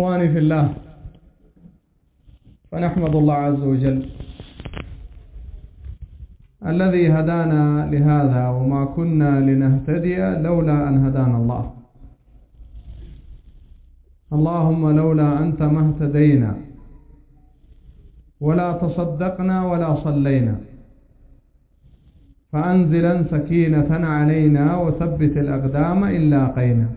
إخواني في الله، فنحمد الله عز وجل الذي هدانا لهذا وما كنا لنهتدي لولا أن هدانا الله. اللهم لولا أنت ما اهتدينا ولا تصدقنا ولا صلينا، فأنزلا سكينة علينا وثبت الأقدام إن لاقينا.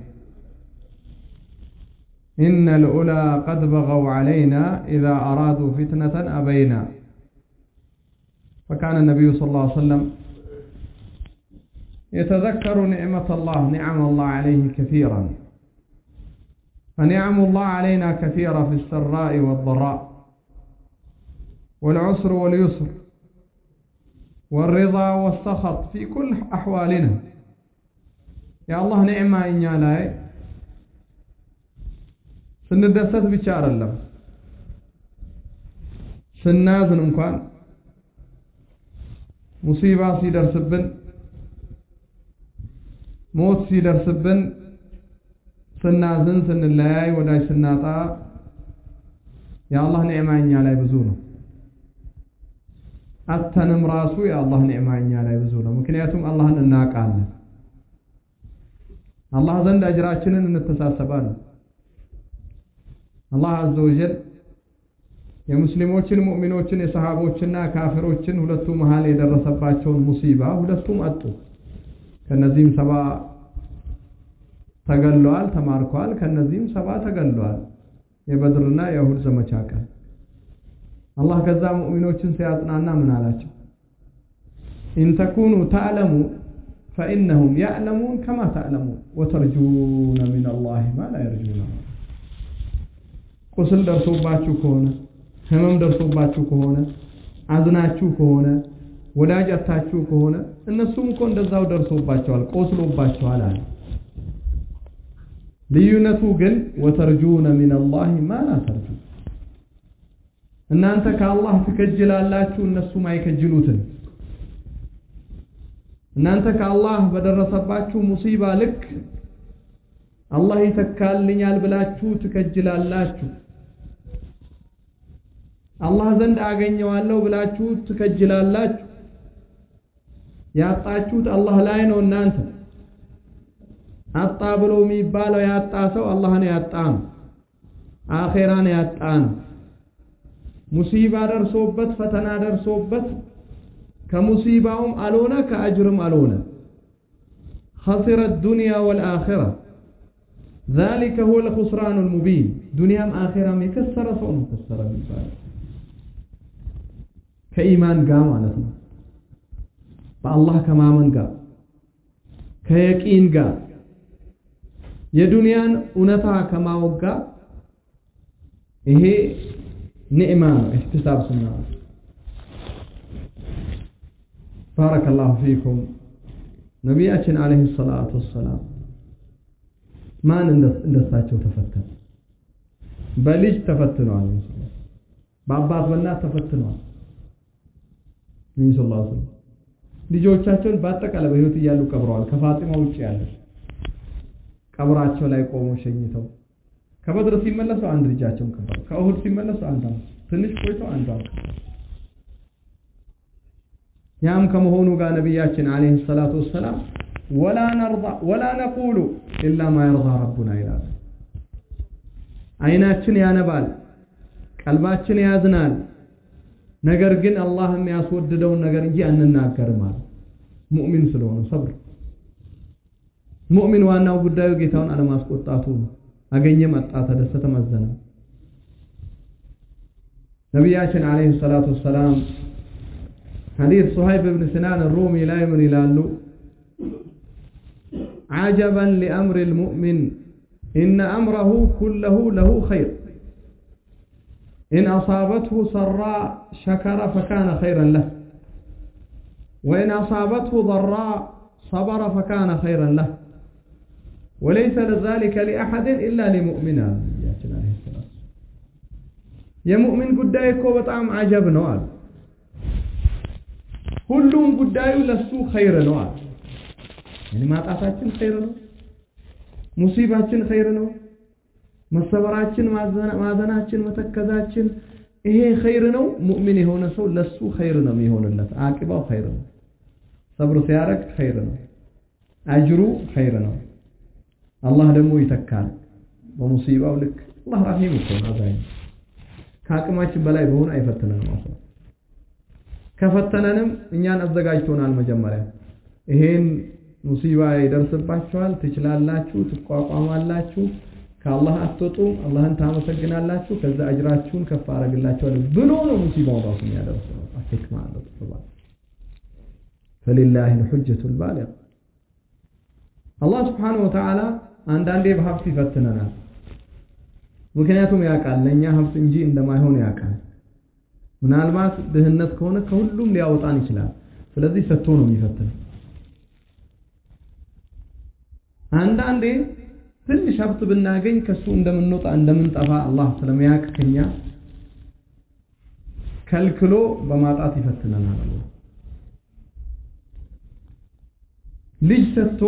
إن الأولى قد بغوا علينا إذا أرادوا فتنة أبينا. فكان النبي صلى الله عليه وسلم يتذكر نعم الله عليه كثيرا، فنعم الله علينا كثيرة في السراء والضراء والعسر واليسر والرضا والسخط في كل أحوالنا. يا الله نعمة إنيا لاي سندست بشار الله سنازن انكوان مصيبة سيدر سبن موت سيدر سبن سنازن سن الله وداي سناتا. يا الله نعمة إنيا لاي بزونه أتنم راسو يا الله نعمة إنيا لاي بزونه مكنياتهم الله نناقالنا الله زند أجراتنا نتساسبان. الله عز وجل يا مسلموችን ሙእሚኖችን የሰሃቦችና ካፊሮችን ሁለቱ መሃል የደረሰባቸውን ሙሲባ ሁለቱም አጡ። ከነዚህም 70 ተገለዋል ተማርከዋል። ከነዚህም 70 ተገለዋል። የበድርና የኡሁድ ዘመቻ ቀን አላህ ከዛ ሙእሚኖችን ሲያጽናና ምን አላቸው? إن تكونوا تعلموا فإنهم يعلمون كما تعلمون وترجون من الله ما لا يرجون. ቁስል ደርሶባችሁ ከሆነ ህመም ደርሶባችሁ ከሆነ አዝናችሁ ከሆነ ወዳጅ አጣችሁ ከሆነ እነሱም እኮ እንደዛው ደርሶባቸዋል ቆስሎባቸዋል አለ። ልዩነቱ ግን ወተርጁነ من الله ما لا ترجون እናንተ ከአላህ ትከጅላላችሁ እነሱም አይከጅሉትም። እናንተ ከአላህ በደረሰባችሁ ሙሲባ ልክ አላህ ይተካልኛል ብላችሁ ትከጅላላችሁ። አላህ ዘንድ አገኘዋለሁ ብላችሁ ትከጅላላችሁ። ያጣችሁት አላህ ላይ ነው። እናንተ አጣ ብሎ የሚባለው ያጣ ሰው አላህን ያጣ ነው፣ አኺራን ያጣ ነው። ሙሲባ ደርሶበት ፈተና ደርሶበት ከሙሲባውም አልሆነ ከአጅርም አልሆነ خسر الدنيا والآخرة ذلك هو الخسران المبين. دنيا آخرة مكسرة صون مكسرة بالفعل كإيمان قام على اسمه فالله كما من قام كيقين قام يدنيا أنتها كما وقع إيه نعمة احتساب سنة. بارك الله فيكم. نبياتنا عليه الصلاة والسلام ما እንደሳቸው ተፈተኑ። በልጅ ተፈትነዋል። በአባት በእናት ተፈትነዋል። ነብዩ ሰለላሁ ዐለይሂ ወሰለም ልጆቻቸውን በአጠቃላይ በህይወት እያሉ ቀብረዋል። ከፋጢማ ውጪ ያለ ቀብራቸው ላይ ቆሞ ሸኝተው ከበድር ሲመለሱ አንድ ልጃቸውን ቀበሩ። ከኡሁድ ሲመለሱ አንድ ትንሽ ቆይተው አንድ ያም ከመሆኑ ጋር ነብያችን አለይሂ ሰላቱ ወሰለም ولا نرضى ولا نقول إلا ما يرضى ربنا ይላል። አይናችን ያነባል፣ ቀልባችን ያዝናል፣ ነገር ግን አላህ የሚያስወድደውን ነገር እንጂ አንናገርም ማለት ሙእሚን ስለሆነ ሰብር። ሙእሚን ዋናው ጉዳዩ ጌታውን አለማስቆጣቱ ነው። አገኘ መጣ ተደሰተ ማዘነ። ነብያችን አለይሂ ሰላቱ ወሰለም ሐዲስ ሱሀይብ ኢብኑ ሲናን الرومي ላይ ምን ይላሉ? عجبا لأمر المؤمن إن أمره كله له خير إن أصابته سراء شكر فكان خيرا له وإن أصابته ضراء صبر فكان خيرا له وليس لذلك لأحد إلا لمؤمنا. يا مؤمن قدائك وبطعم عجب نوال كلهم قدائي لسو خير نوال يعني ما تعطاችን خير ነው ሙሲባችን خير ነው መሰበራችን ማዘናችን መተከዛችን ይሄ ኸይር ነው ሙእሚን የሆነ ሰው ለሱ ኸይር ነው የሚሆንለት አቂባው ኸይር ነው ሰብር ሲያረግ ኸይር ነው አጅሩ ኸይር ነው አላህ ደግሞ ይተካል በሙሲባው ልክ አላህ ረሂም ነው አዛኝ ከአቅማችን በላይ በሆነ አይፈትነንም አላህ ከፈተነንም እኛን አዘጋጅቶናል መጀመሪያ ይሄን ሙሲባ ይደርስባችኋል ትችላላችሁ ትቋቋማላችሁ ከአላህ አትወጡም አላህን ታመሰግናላችሁ ከዛ አጅራችሁን ከፍ አረግላችኋል ብሎ ነው ሙሲባው ራሱ የሚያደርሰው አትክማ አለው ተባለ فلله الحجة البالغة الله سبحانه وتعالى አንዳንዴ በሀብት ይፈትነናል ምክንያቱም ያውቃል ለኛ ሀብት እንጂ እንደማይሆን ያውቃል ምናልባት ድህነት ከሆነ ከሁሉም ሊያወጣን ይችላል ስለዚህ ሰጥቶ ነው የሚፈትነው አንዳንዴ ትንሽ ሀብት ብናገኝ ከሱ እንደምንወጣ እንደምንጠፋ አላህ ስለሚያውቅ ከኛ ከልክሎ በማጣት ይፈትነናል ልጅ ሰጥቶ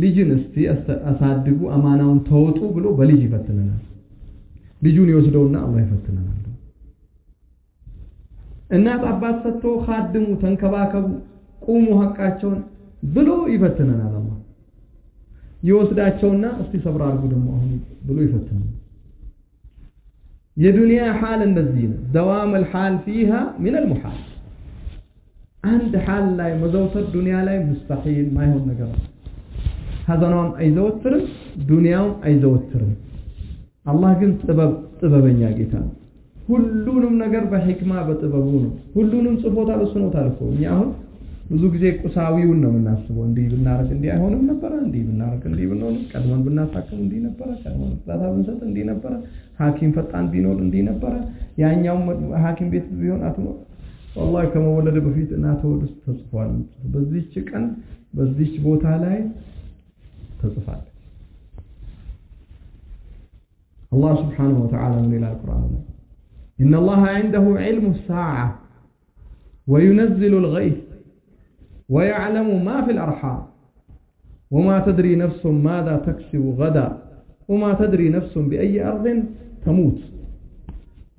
ልጅን እስቲ አሳድጉ አማናውን ተወጡ ብሎ በልጅ ይፈትነናል ልጁን ይወስደውና አላህ ይፈትነናል እናት አባት ሰጥቶ ኻድሙ ተንከባከቡ ቁሙ ሐቃቸውን ብሎ ይፈትነናል አላህ ይወስዳቸውና እስቲ ሰብር አድርጉ ደግሞ አሁን ብሎ ይፈትነናል የዱንያ حال እንደዚህ ነው دوام الحال فيها من المحال عند حال ላይ መዘውተር ዱንያ ላይ مستحيل ማይሆን ነገር ሀዘናም አይዘወትርም ዱንያውም አይዘወትርም አላህ ግን ጥበበኛ ጌታ ሁሉንም ነገር በህክማ በጥበቡ ነው ሁሉንም ጽፎታል ወስኖታል እኮ እኛ አሁን ብዙ ጊዜ ቁሳዊውን ነው የምናስበው እንዲህ ብናረግ እንዲህ አይሆንም ነበር እንዲህ ብናረግ እንዲህ ብንሆን ቀድመን ብናሳክም እንዲህ ነበር ቀድመን ዛታ ብንሰጥ እንዲህ ነበር ሐኪም ፈጣን ቢኖር እንዲህ ነበር ያኛው ሐኪም ቤት ቢሆን አትሞ والله ከመወለደ በፊት እናት ወድስ ተጽፏል በዚህች ቀን በዚህች ቦታ ላይ ተጽፏል الله سبحانه وتعالى من القرآن إن الله عنده علم الساعة وينزل الغيث ويعلم ما في الأرحام وما تدري نفس ماذا تكسب غدا وما تدري نفس بأي أرض تموت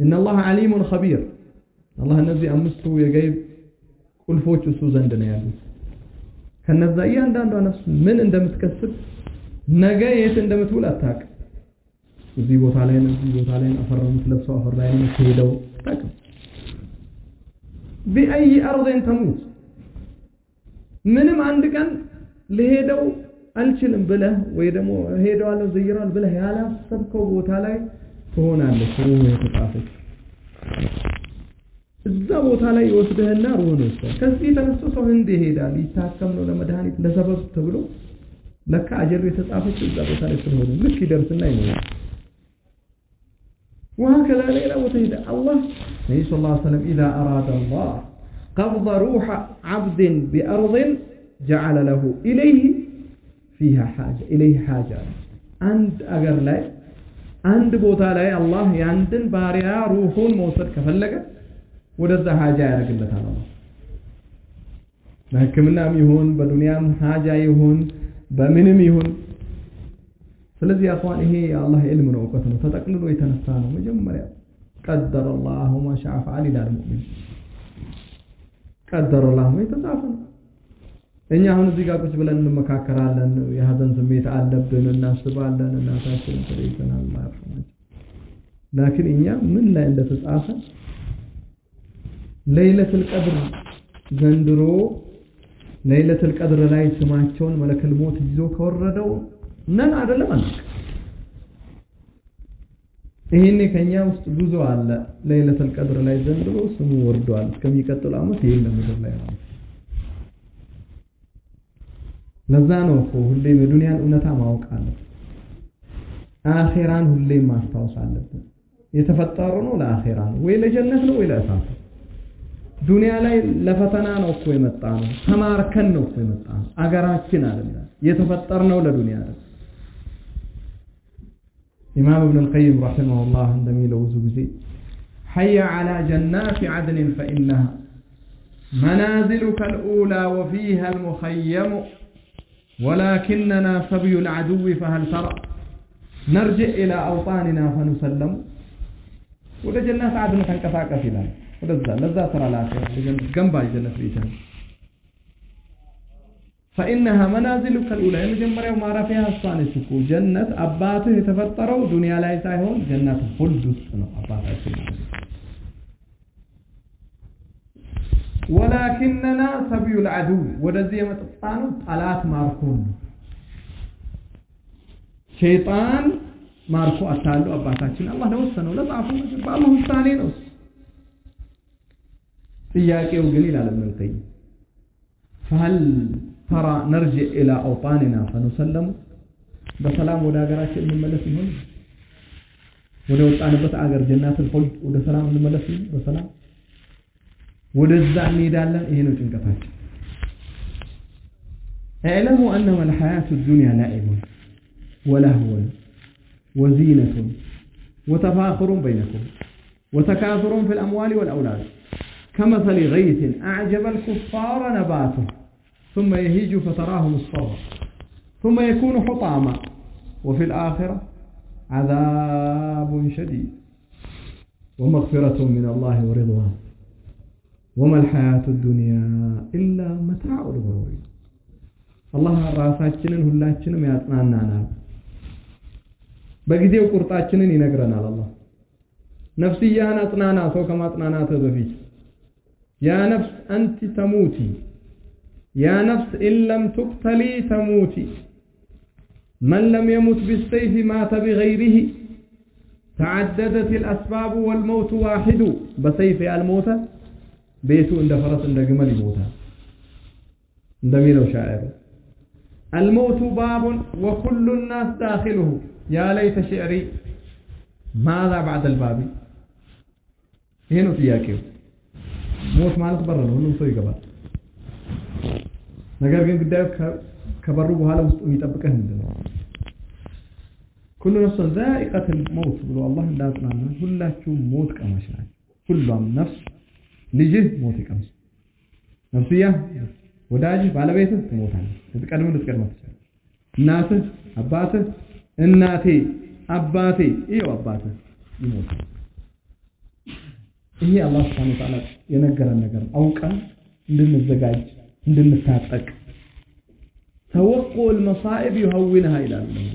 إن الله عليم خبير الله النبي أمسته يجيب كل فوج سوزندنا يا بيت كان الزايا عندنا نفس من عندما تكسب نجاية عندما تقول أتاك እዚህ ቦታ ላይ አፈራሙት ለብሰው አፈራይን ሄደው ታከም بأي أرض تموت ምንም አንድ ቀን ለሄደው አልችልም ብለህ ወይ ደግሞ ሄደዋለሁ ዘይራል ብለህ ያላሰብከው ቦታ ላይ ትሆናለህ ሩህ የተጣፈች እዛ ቦታ ላይ ይወስደህና ሩህ ነው ከዚህ ተነስቶ ሰው እንደ ይሄዳል ይታከም ነው ለመድኃኒት ለሰበብ ተብሎ ለካ አጀሩ የተጻፈች እዛ ቦታ ላይ ስለሆነ ልክ ይደርስና ይሞታል وهكذا ليلة وتهدى الله النبي صلى الله عليه وسلم إذا أراد الله قبض روح عبد بأرض جعل له إليه حاجة عند أجر لا عند بوتا لا الله يعندن باريا روحون موصل كفلك ودز حاجة يرجل تعالى لكن يهون بدنيا حاجة يهون بمنم يهون ስለዚህ አቋን ይሄ የአላህ ኢልም ነው እውቀት ነው ተጠቅልሎ የተነሳ ነው መጀመሪያ قدر الله ما شاء فعل ይላል ሙእሚን قدر الله የተጻፈ ነው እኛ አሁን እዚህ ጋር ቁጭ ብለን እንመካከራለን የሀዘን ስሜት አለብን እናስባለን እናታችን ተለይተናል ማለት ነው لكن እኛ ምን ላይ እንደተጻፈ ለይለቱል ቀድር ዘንድሮ ለይለቱል ቀድር ላይ ስማቸውን መለከል ሞት ይዞ ከወረደው ነን አይደለም አንተ ይሄኔ ከኛ ውስጥ ብዙ አለ ለይለቱል ቀድር ላይ ዘንድሮ ስሙ ወርዷል እስከሚቀጥለው አመት ይሄን ለምድር ላይ ነው ለዛ ነው ሁሌ በዱንያን እውነታ ማወቅ አለብን አኺራን ሁሌ ማስታወስ አለብን የተፈጠረው ነው ለአኺራ ነው ወይ ለጀነት ነው ወይ ለእሳት ዱንያ ላይ ለፈተና ነው እኮ የመጣ ነው ተማርከን ነው እኮ የመጣ ነው አገራችን አይደለም የተፈጠርነው ለዱንያ ነው إمام ابن القيم رحمه الله عندما يلوز بزي حي على جنات عدن فإنها منازلك الأولى وفيها المخيم ولكننا سبي العدو فهل ترى نرجع إلى أوطاننا فنسلم ወደ ጀነት አድን ተንቀሳቀስ ይላል ወደዛ ለዛ ተራ ላከ ገንባ ጀነት ቢተን فإنها منازلك الأولى የመጀመሪያው ማረፊያ አስፋነች እኮ ጀነት አባትህ የተፈጠረው ዱንያ ላይ ሳይሆን ጀነት ሁሉ ውስጥ ነው አባታችን ولكننا سبي العدو ወደዚህ የመጣነው ጠላት ማርኮን ሸይጣን ማርኮ አታሉ አባታችን አላህ ለወሰነው ለጻፉ በአላህ ውሳኔ ነው ጥያቄው ግን ይላል መልከይ فهل ترى نرجع الى اوطاننا فنسلم በሰላም ወደ ሀገራችን እንመለስ ይሆን ወደ ወጣንበት ሀገር ጀነቱል ኹልድ ወደ ሰላም እንመለስ በሰላም ወደዛ እንሄዳለን ይሄ ነው ጭንቀታችን اعلموا انما الحياه الدنيا لعب ولهو وزينة وتفاخر بينكم وتكاثر في الأموال والأولاد كمثل غيث أعجب الكفار نباته ثم يهيج فتراه مصفرا ثم يكون حطاما وفي الآخرة عذاب شديد ومغفرة من الله ورضوان وما الحياة الدنيا إلا متاع الغرور الله راساتنا هلاتنا ما يطمئننا በጊዜው ቁርጣችንን ይነግረናል አላህ ነፍስያን አጥናና ሰው ከማጥናናተ በፊት ያ ነፍስ አንቺ ተሙቲ ያ ነፍስ ኢለም ትቅተሊ ተሙቲ من لم يمت بالسيف مات بغيره تعددت الأسباب والموت واحد بسيف الموت بيته عند فرس عند جمل يموت عند ميلو شاعر الموت باب وكل الناس داخله يا ليت شعري ماذا بعد الباب هنا ጥያቄው ሞት ማለት በር ነው ሁሉም ሰው ይገባል ነገር ግን ጉዳዩ ከበሩ በኋላ ውስጥ የሚጠብቀህ ምንድነው كل نفس ذائقة الموت ብሎ አላህ እንዳጽናና ሁላችሁም ሞት ቀማሽ ናችሁ ሁሉም ነፍስ ልጅህ ሞት ይቀምስ ነፍስያ ወዳጅ ባለቤትህ ትሞታለህ ልትቀድም ትችላለህ እናትህ አባትህ እናቴ አባቴ ይሄው አባትህ ይሞታል ይሄ አላህ Subhanahu Wa Ta'ala የነገረን ነገር አውቀን እንድንዘጋጅ እንድንታጠቅ توقع المصائب يهونها الى الله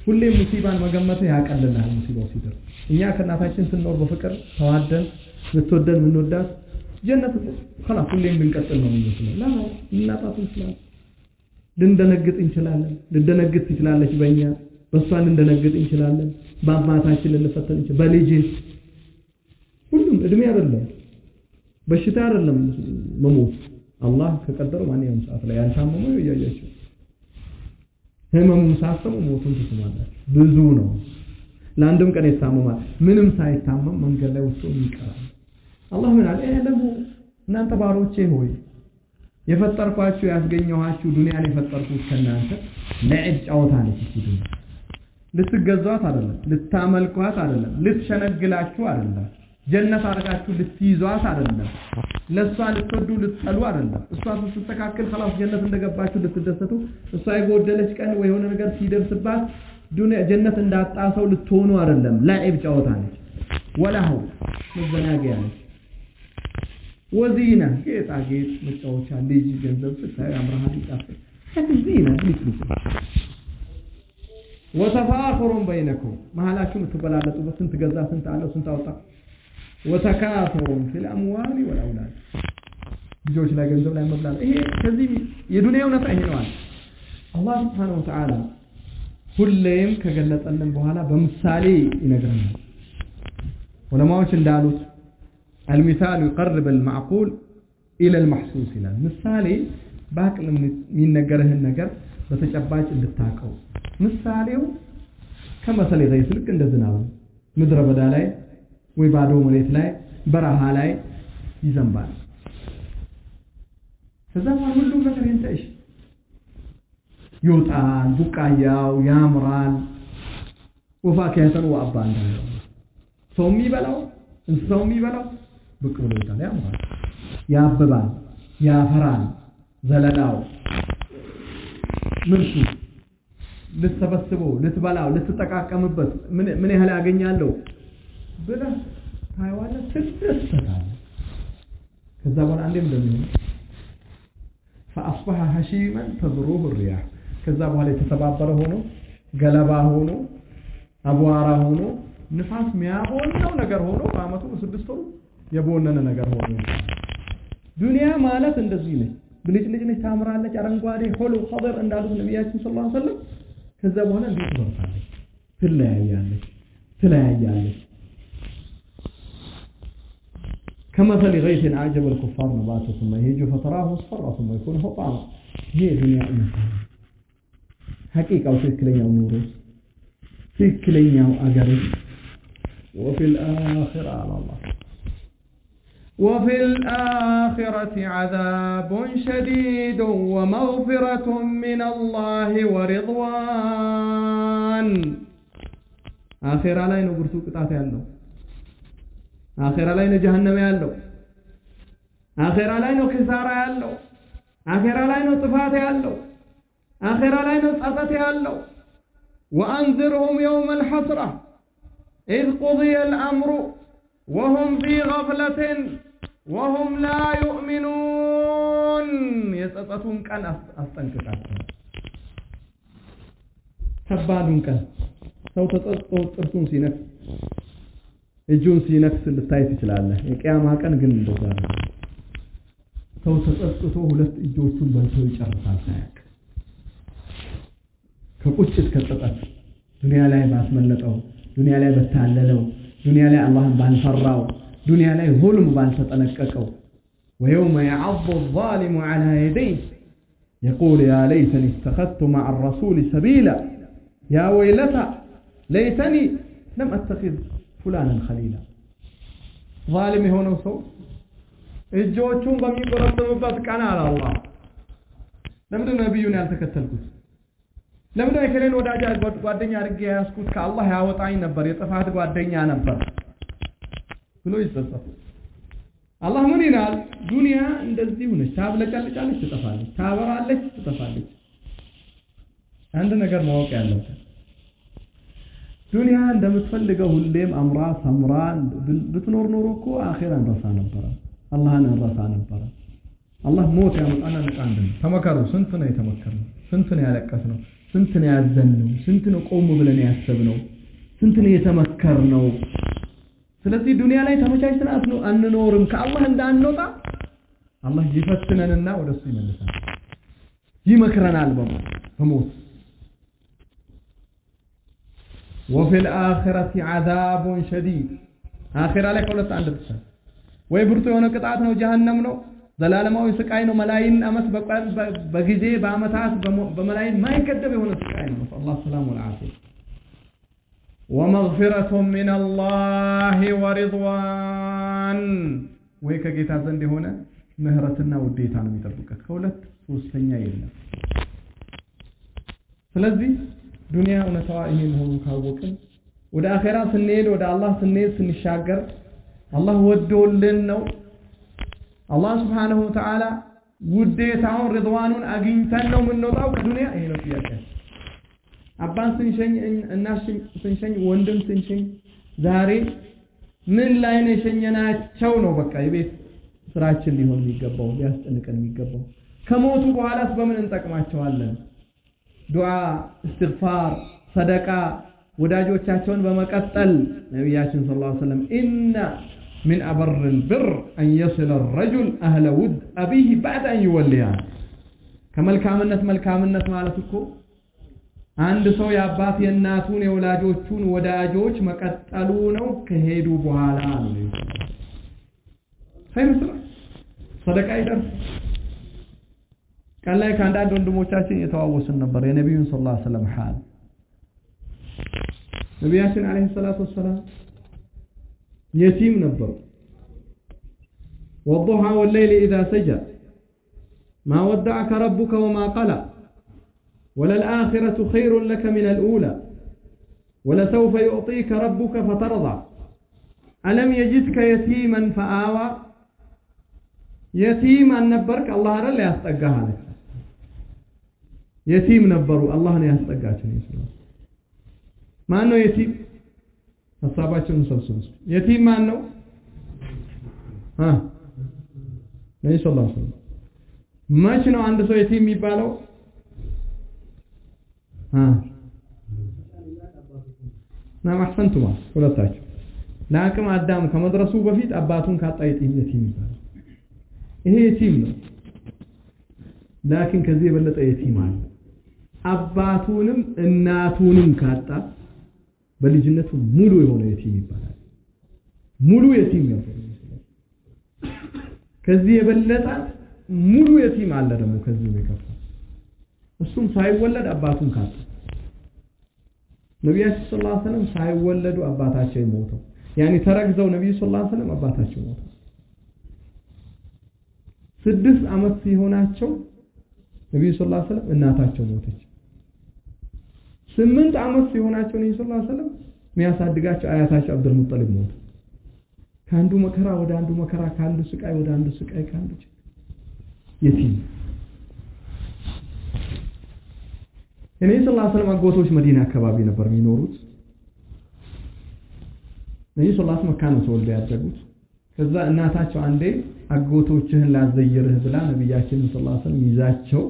ሁሌ ሙሲባን መገመት ያቀልልሃል ሙሲባው ሲደርስ እኛ ከናታችን ስንኖር በፍቅር ተዋደን ልትወደን ምንወዳት ጀነት خلاص ሁሌም ብንቀጥል ነው የሚመስለው ላ እናጣት እንችላለን ልንደነግጥ እንችላለን ልደነግጥ ትችላለች በእኛ በሷን እንደነግጥ እንችላለን በአባታችን ልንፈተን እንችላለን በልጅ ሁሉም እድሜ አይደለም በሽታ አይደለም መሞት አላህ ከቀደረው ማንኛውም ሰዓት ላይ ያልታመመው ያያያችሁ ህመሙ ሳሰሙ ሞቱን ተሰማላችሁ ብዙ ነው ለአንድም ቀን የታመማል ምንም ሳይታመም መንገድ ላይ ወጥቶ ይቀራል አላህ ምን አለ ለሙ እናንተ ባሮቼ ሆይ የፈጠርኳችሁ ያስገኘኋችሁ ዱንያን የፈጠርኩት ከናንተ ለዕድ ጫወታ ነች ዱንያ ልትገዟት አይደለም ልታመልኳት አይደለም ልትሸነግላችሁ አይደለም ጀነት አርጋችሁ ልትይዟት አይደለም ለሷ ልትወዱ ልትጠሉ አይደለም እሷ ስትስተካከል خلاص ጀነት እንደገባችሁ ልትደሰቱ እሷ የጎደለች ቀን ወይ የሆነ ነገር ሲደርስባት ዱንያ ጀነት እንዳጣ ሰው ልትሆኑ አይደለም ለዕብ ጫወታ ነች ወላሁ መዘናጊያ ነች ወዚና ጌጣጌጥ መጫወቻ ልጅ ገንዘብ ስታይ አምራሃት ይጣፍጥ ዚና ልጅ وتفاخر بينكم مهلاكم تبلالطوا ስንት ገዛ ስንት አለው ስንት አወጣ وتكاثر في الاموال والاولاد ልጆች ላይ ገንዘብ ላይ መብላል ይሄ ከዚህ የዱንያው ነጣ ይሄ ነው አላህ Subhanahu Wa Ta'ala ሁሌም ከገለጸልን በኋላ በምሳሌ ይነግረናል ዑለማዎች እንዳሉት المثال يقرب المعقول الى المحسوس ይላል ምሳሌ ባቅል የሚነገርህን ነገር በተጨባጭ እንድታቀው ምሳሌው ከመሰለ ዘይት ልክ እንደ ዝናብ ምድረ በዳ ላይ ወይ ባዶ መሬት ላይ በረሃ ላይ ይዘንባል ከዛም ሁሉ ነገር እንተሽ ይወጣል ቡቃያው ያምራል ወፋከተን ወአባንዳ ሰው የሚበላው እንስሳው የሚበላው ብቅ ብሎ ይታል ያምራል ያበባል ያፈራል ዘለላው ምርሱ ልትሰበስበው ልትበላው ልትጠቃቀምበት ምን ያህል ያገኛለሁ ብለህ ታይዋለህ ትደሰታለህ ከዛ በኋላ አንዴም እንደሚሆን فأصبح هشيما تذروه الرياح ከዛ በኋላ የተሰባበረ ሆኖ ገለባ ሆኖ አቧራ ሆኖ ንፋስ የሚያቦነው ነገር ሆኖ በአመቱ 6 ወር የቦነነ ነገር ሆኖ ዱንያ ማለት እንደዚህ ነው ብልጭልጭ ነች ታምራለች አረንጓዴ ሆሎ ኸضر እንዳሉት ነብያችን ሰለላሁ ዐለይሂ ወሰለም ከዛ በኋላ እንዴት ትወርታለች ትለያያለች كمثل غيث أعجب الكفار نباته ثم يهيج فتراه مصفرا ثم يكون حطاما هي دنيا إنسان حقيقة وتكلين أموره تكلين أجره وفي الآخرة على الله وفي الآخرة عذاب شديد ومغفرة من الله ورضوان آخرة لا ينقرسو قطعة يالله آخرة لا ينجهنم يالله آخرة لا ينخسارة يالله آخرة لا ينطفات يالله آخرة لا ينطفات يالله وأنذرهم يوم الحسرة إذ قضي الأمر وهم في غفلة وهم لا يؤمنون يتطفون كان أستنكتاتهم ከባዱን ቀን ሰው ተጸጽቶ ጥርሱን ሲነክስ እጁን ሲነክስ ልታይ ትችላለህ የቂያማ ቀን ግን እንደዛ ነው ሰው ተጸጽቶ ሁለት እጆቹን በልቶ ይጨርሳል ሳያቅ ከቁጭት ከጸጸት ዱንያ ላይ ባስመለጠው ዱንያ ላይ በታለለው ዱንያ ላይ አላህን ባልፈራው ዱንያ ላይ ሁሉም ባልተጠነቀቀው ويوم يعض الظالم على يديه يقول يا ليتني اتخذت مع الرسول سبيلا يا ويلتى ليتني لم اتخذ فلانا خليلا ظالم የሆነው ሰው እጆቹን በሚቆረጥምበት ቀን አለ አላህ ለምን ነብዩን ያልተከተልኩት ለምን አይከሌን ወዳጅ ጓደኛ አድርጌ ያስኩት ከአላህ ያወጣኝ ነበር የጥፋት ጓደኛ ነበር ብሎ ይጸጸት አላህ ምን ይላል ዱንያ እንደዚህ ሆነች ታብለጫለጫለች ትጠፋለች ታበራለች ትጠፋለች አንድ ነገር ማወቅ ያለበት ዱንያ እንደምትፈልገው ሁሌም አምራ ሰምራ ብትኖር ኖሮ እኮ አኺራን ረሳ ነበር አላህን ረሳ ነበር አላህ ሞት ያመጣና ነቃንደን ተመከሩ ስንት ነው የተመከረው ስንት ነው ያለቀስነው ስንት ነው ያዘንነው ስንት ነው ቆም ብለን ያሰብነው ስንት ነው የተመከርነው ስለዚህ ዱንያ ላይ ተመቻችተን አንኖርም ከአላህ እንዳንወጣ አላህ ይፈትነንና ወደሱ ይመልሰናል ይመክረናል በሞት وفي الآخرة عذاب شديد آخرة ላይ ከሁለት አንድ ብቻ ወይ ብርቱ የሆነ ቅጣት ነው ጀሃነም ነው ዘላለማዊ ስቃይ ነው መላይን አመት በጊዜ በአመታት በመላይን ማይከደብ የሆነ ስቃይ ነው አላህ ሰላም ወልዓፊያ ومغفرة من الله ورضوان ወይ ከጌታ ዘንድ የሆነ ምህረትና ውዴታ ነው የሚጠብቀው ከሁለት ሶስተኛ የለም ስለዚህ ዱንያ እውነታዋ ይሄ መሆኑን ካወቅን ወደ አኺራ ስንሄድ ወደ አላህ ስንሻገር አላህ ወዶልን ነው አላህ Subhanahu Wa Ta'ala ውዴታውን ሪድዋኑን አግኝተን ነው የምንወጣው ከዱንያ ይሄ ነው ጥያቄ አባን ስንሸኝ እናስ ስንሸኝ ወንድም ስንሸኝ ዛሬ ምን ላይ ነው የሸኘናቸው ነው በቃ የቤት ስራችን ሊሆን የሚገባው ሊያስጠንቀን የሚገባው ከሞቱ በኋላስ በምን እንጠቅማቸዋለን ዱዓ استغفار ሰደቃ ወዳጆቻቸውን በመቀጠል ነብያችን ሰለላሁ ዐለይሂ ወሰለም ኢነ من أبر البر أن يصل الرجل أهل ود أبيه بعد أن يوليها كمالكامنة مالتكو عند سو يابات يناتون يولاجوچون وداجوچ مقطلو ነው ከሄዱ በኋላ ነው ኸይር ሰደቃ ይደርስ ቀን ላይ ከአንዳንድ ወንድሞቻችን የተዋወስን ነበር የነብዩን ሰለላሁ ዐለይሂ ወሰለም ሐል ነብያችን አለይሂ ሰላቱ ወሰለም يتيم نبر والضحى والليل إذا سجى ما ودعك ربك وما قلى وللآخرة خير لك من الأولى ولسوف يعطيك ربك فترضى ألم يجدك يتيما فآوى يتيما نبرك الله رأى لا يستقاها لك የቲም ነበሩ አላህን ያስጠጋቸው ነው ማን ነው የቲም ሐሳባቸውን ሰብስቡ የቲም ማን ነው ነብዩ ሰለላሁ ዐለይሂ ወሰለም መቼ ነው አንድ ሰው የቲም የሚባለው ና ማህሰንቱማ ሁለታችሁ ለአቅመ አዳም ከመድረሱ በፊት አባቱን ካጣ የቲም ይባላል ይሄ የቲም ነው ላኪን ከዚህ የበለጠ የቲም አለ አባቱንም እናቱንም ካጣ በልጅነቱ ሙሉ የሆነ የቲም ይባላል ሙሉ የቲም ነው ከዚህ የበለጠ ሙሉ የቲም አለ ደግሞ ከዚህ የከፋ እሱም ሳይወለድ አባቱን ካጣ ነብያችን ሰለላሁ ዐለይሂ ወሰለም ሳይወለዱ አባታቸው ይሞተው ያኒ ተረግዘው ነብዩ ሰለላሁ ዐለይሂ ወሰለም አባታቸው ሞተው 6 አመት ሲሆናቸው ነብዩ ሰለላሁ ዐለይሂ ወሰለም እናታቸው ሞተች 8 አመት ሲሆናቸው ነብዩ ሰለላሁ ዐለይሂ ወሰለም የሚያሳድጋቸው አያታቸው አብዱል ሙጠሊብ ሞተ ካንዱ መከራ ወደ አንዱ መከራ ካንዱ ስቃይ ወደ አንዱ ስቃይ ካንዱ የቲም ነብዩ ሰለላሁ ዐለይሂ ወሰለም አጎቶች መዲና አካባቢ ነበር የሚኖሩት ነብዩ ሰለላሁ ዐለይሂ ወሰለም መካ ነው ተወልደው ያደጉት ከዛ እናታቸው አንዴ አጎቶችህን ላዘይርህ ብላ ነብያችን ሰለላሁ ዐለይሂ ወሰለም ይዛቸው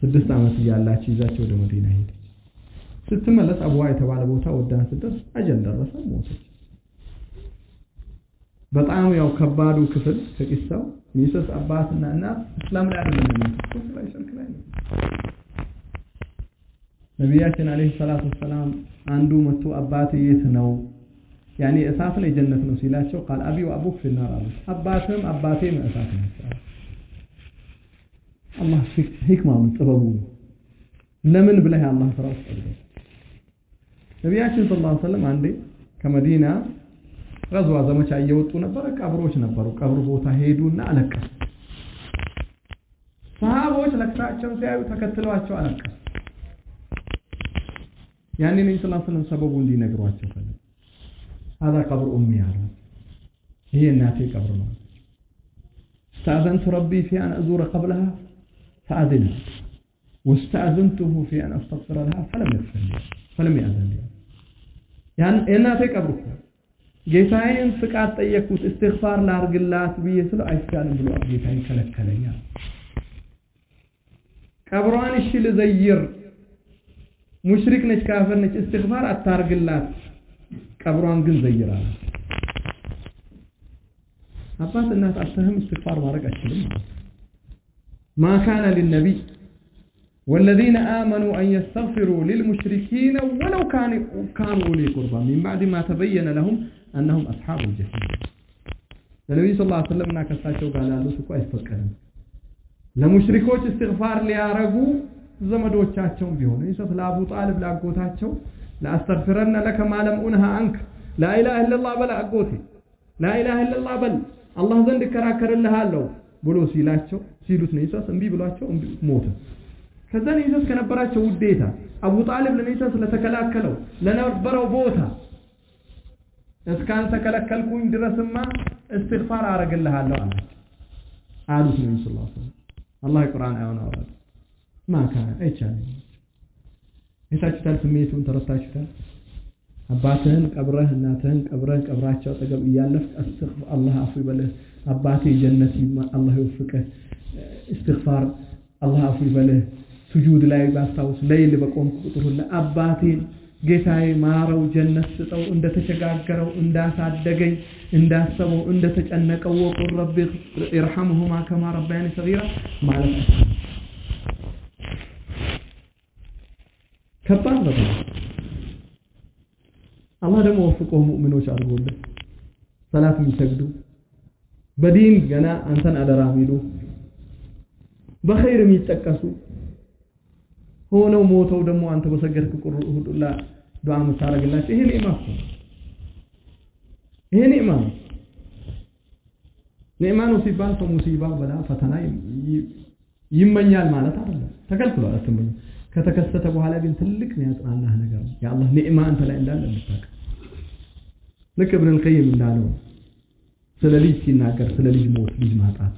6 አመት ያላቸው ይዛቸው ወደ መዲና ሄደች ስትመለስ አቡዋ የተባለ ቦታ ወዳን ስትደርስ አጀል ደረሰ ሞተች በጣም ያው ከባዱ ክፍል ከቂሳው ኢየሱስ አባትና እናት እስላም ላይ አይደለም የሚሞቱት ላይ ሸርክ ላይ ነው ነብያችን አለይሂ ሰላቱ ወሰላም አንዱ መጥቶ አባቴ የት ነው ያኒ እሳት ላይ ጀነት ነው ሲላቸው قال ابي وابوك في النار አባቴም አባቴም እሳት ነው አላህ ህክማው ጥበቡ ለምን ብለህ አላህ ተራው ጸልይ ነብያችን ሰለላሁ ዐለይሂ ወሰለም አንዴ ከመዲና غزوة ዘመቻ እየወጡ ነበር ቀብሮች ነበሩ ቀብር ቦታ ሄዱና አለቀሱ ሰሃቦች ለክሳቸው ሲያዩ ተከትለዋቸው አለቀሱ ያኔ ነብዩ ሰለላሁ ዐለይሂ ወሰለም ሰበቡ እንዲነግሯቸው ፈለጉ هذا قبر امي على هي እናቴ ቀብር ነው استأذنت ربي في أن أزور قبلها فأذن واستأذنته في أن أستغفر لها فلم يأذن لي يعني እናቴ ቀብር ነው ጌታዬን ፍቃድ ጠየቁት استغفار ላርግላት ብዬ ስለ አይቻልም ብሎ ጌታዬን ከለከለኛል ቀብሯን እሺ ልዘይር ሙሽሪክ ነች ካፈር ነች استغفار አታርግላት ቀብሯን ግን ዘይራል አባት እናት አስተህም استغفار ማድረግ አይችልም ما كان للنبي والذين آمنوا أن يستغفروا للمشركين ولو كانوا أولي قربى من بعد ما تبين لهم أنهم أصحاب الجحيم النبي صلى الله عليه وسلم ناكساቸው ጋር ያሉት እኮ አይፈቀድም ለሙሽሪኮች استغفار ሊያረጉ ዘመዶቻቸው ቢሆኑ ኢየሱስ ለአቡ ጣሊብ ላጎታቸው ላስተግፍረና ለከ ማለም ኡንሃ አንክ لا اله الا الله بل አጎቴ لا اله الا الله بل አላህ ዘንድ ከራከርልሃለሁ ብሎ ሲሉት ነው ኢየሱስ እንቢ ብሏቸው ሞተ ከዛ ነው ኢየሱስ ከነበራቸው ውዴታ አቡ ጣሊብ ለኢየሱስ ለተከላከለው ለነበረው ቦታ እስካን ተከለከልኩኝ ድረስማ استغفار አረግልሃለሁ አሉት ነው ሰለላሁ ዐለይሂ ወሰለም አላህ ቁርአን አያውና ወራደ ማካነ አይቻልም የታችታል ስሜቱን ተረታችታል አባትህን ቀብረህ እናትህን ቀብረህ ቀብራቸው አጠገብ እያለፍክ استغفر አላህ አፉ ይበልህ አባቴ ጀነት አላህ ይወፍቅህ استغفار አላህ አፉ ይበልህ ስጁድ ላይ ባስታውስ ለይል በቆም ቁጥር ሁሉ አባቴ ጌታዬ ማረው ጀነት ስጠው እንደተሸጋገረው እንዳሳደገኝ እንዳሰበው እንደተጨነቀው ወቁር ረቢ ይርሐሙሁማ ከማ ረባያኒ ሰጊራ ማለት ከባድ ነው አላህ ደግሞ ወፍቆ ሙእሚኖች አድርጎልን ሰላት የሚሰግዱ በዲን ገና አንተን አደራ የሚሉ በኸይር የሚጠቀሱ ሆነው ሞተው ደግሞ አንተ በሰገድክ ቁርኡላ ዱዓ መታረግላችሁ ይሄ ኒዕማ ነው ይሄ ኒዕማ ነው ሲባል ሙሲባ በላ ፈተና ይመኛል ማለት አይደለም ተከልክሏል አትመኝ ከተከሰተ በኋላ ግን ትልቅ የሚያጽናናህ ነገር ነው ያአላህ ኒዕማ አንተ ላይ እንዳለ ልታውቅ ልክ ኢብኑ አልቀይም እንዳለው ስለ ልጅ ሲናገር ስለ ልጅ ሞት ልጅ ማጣት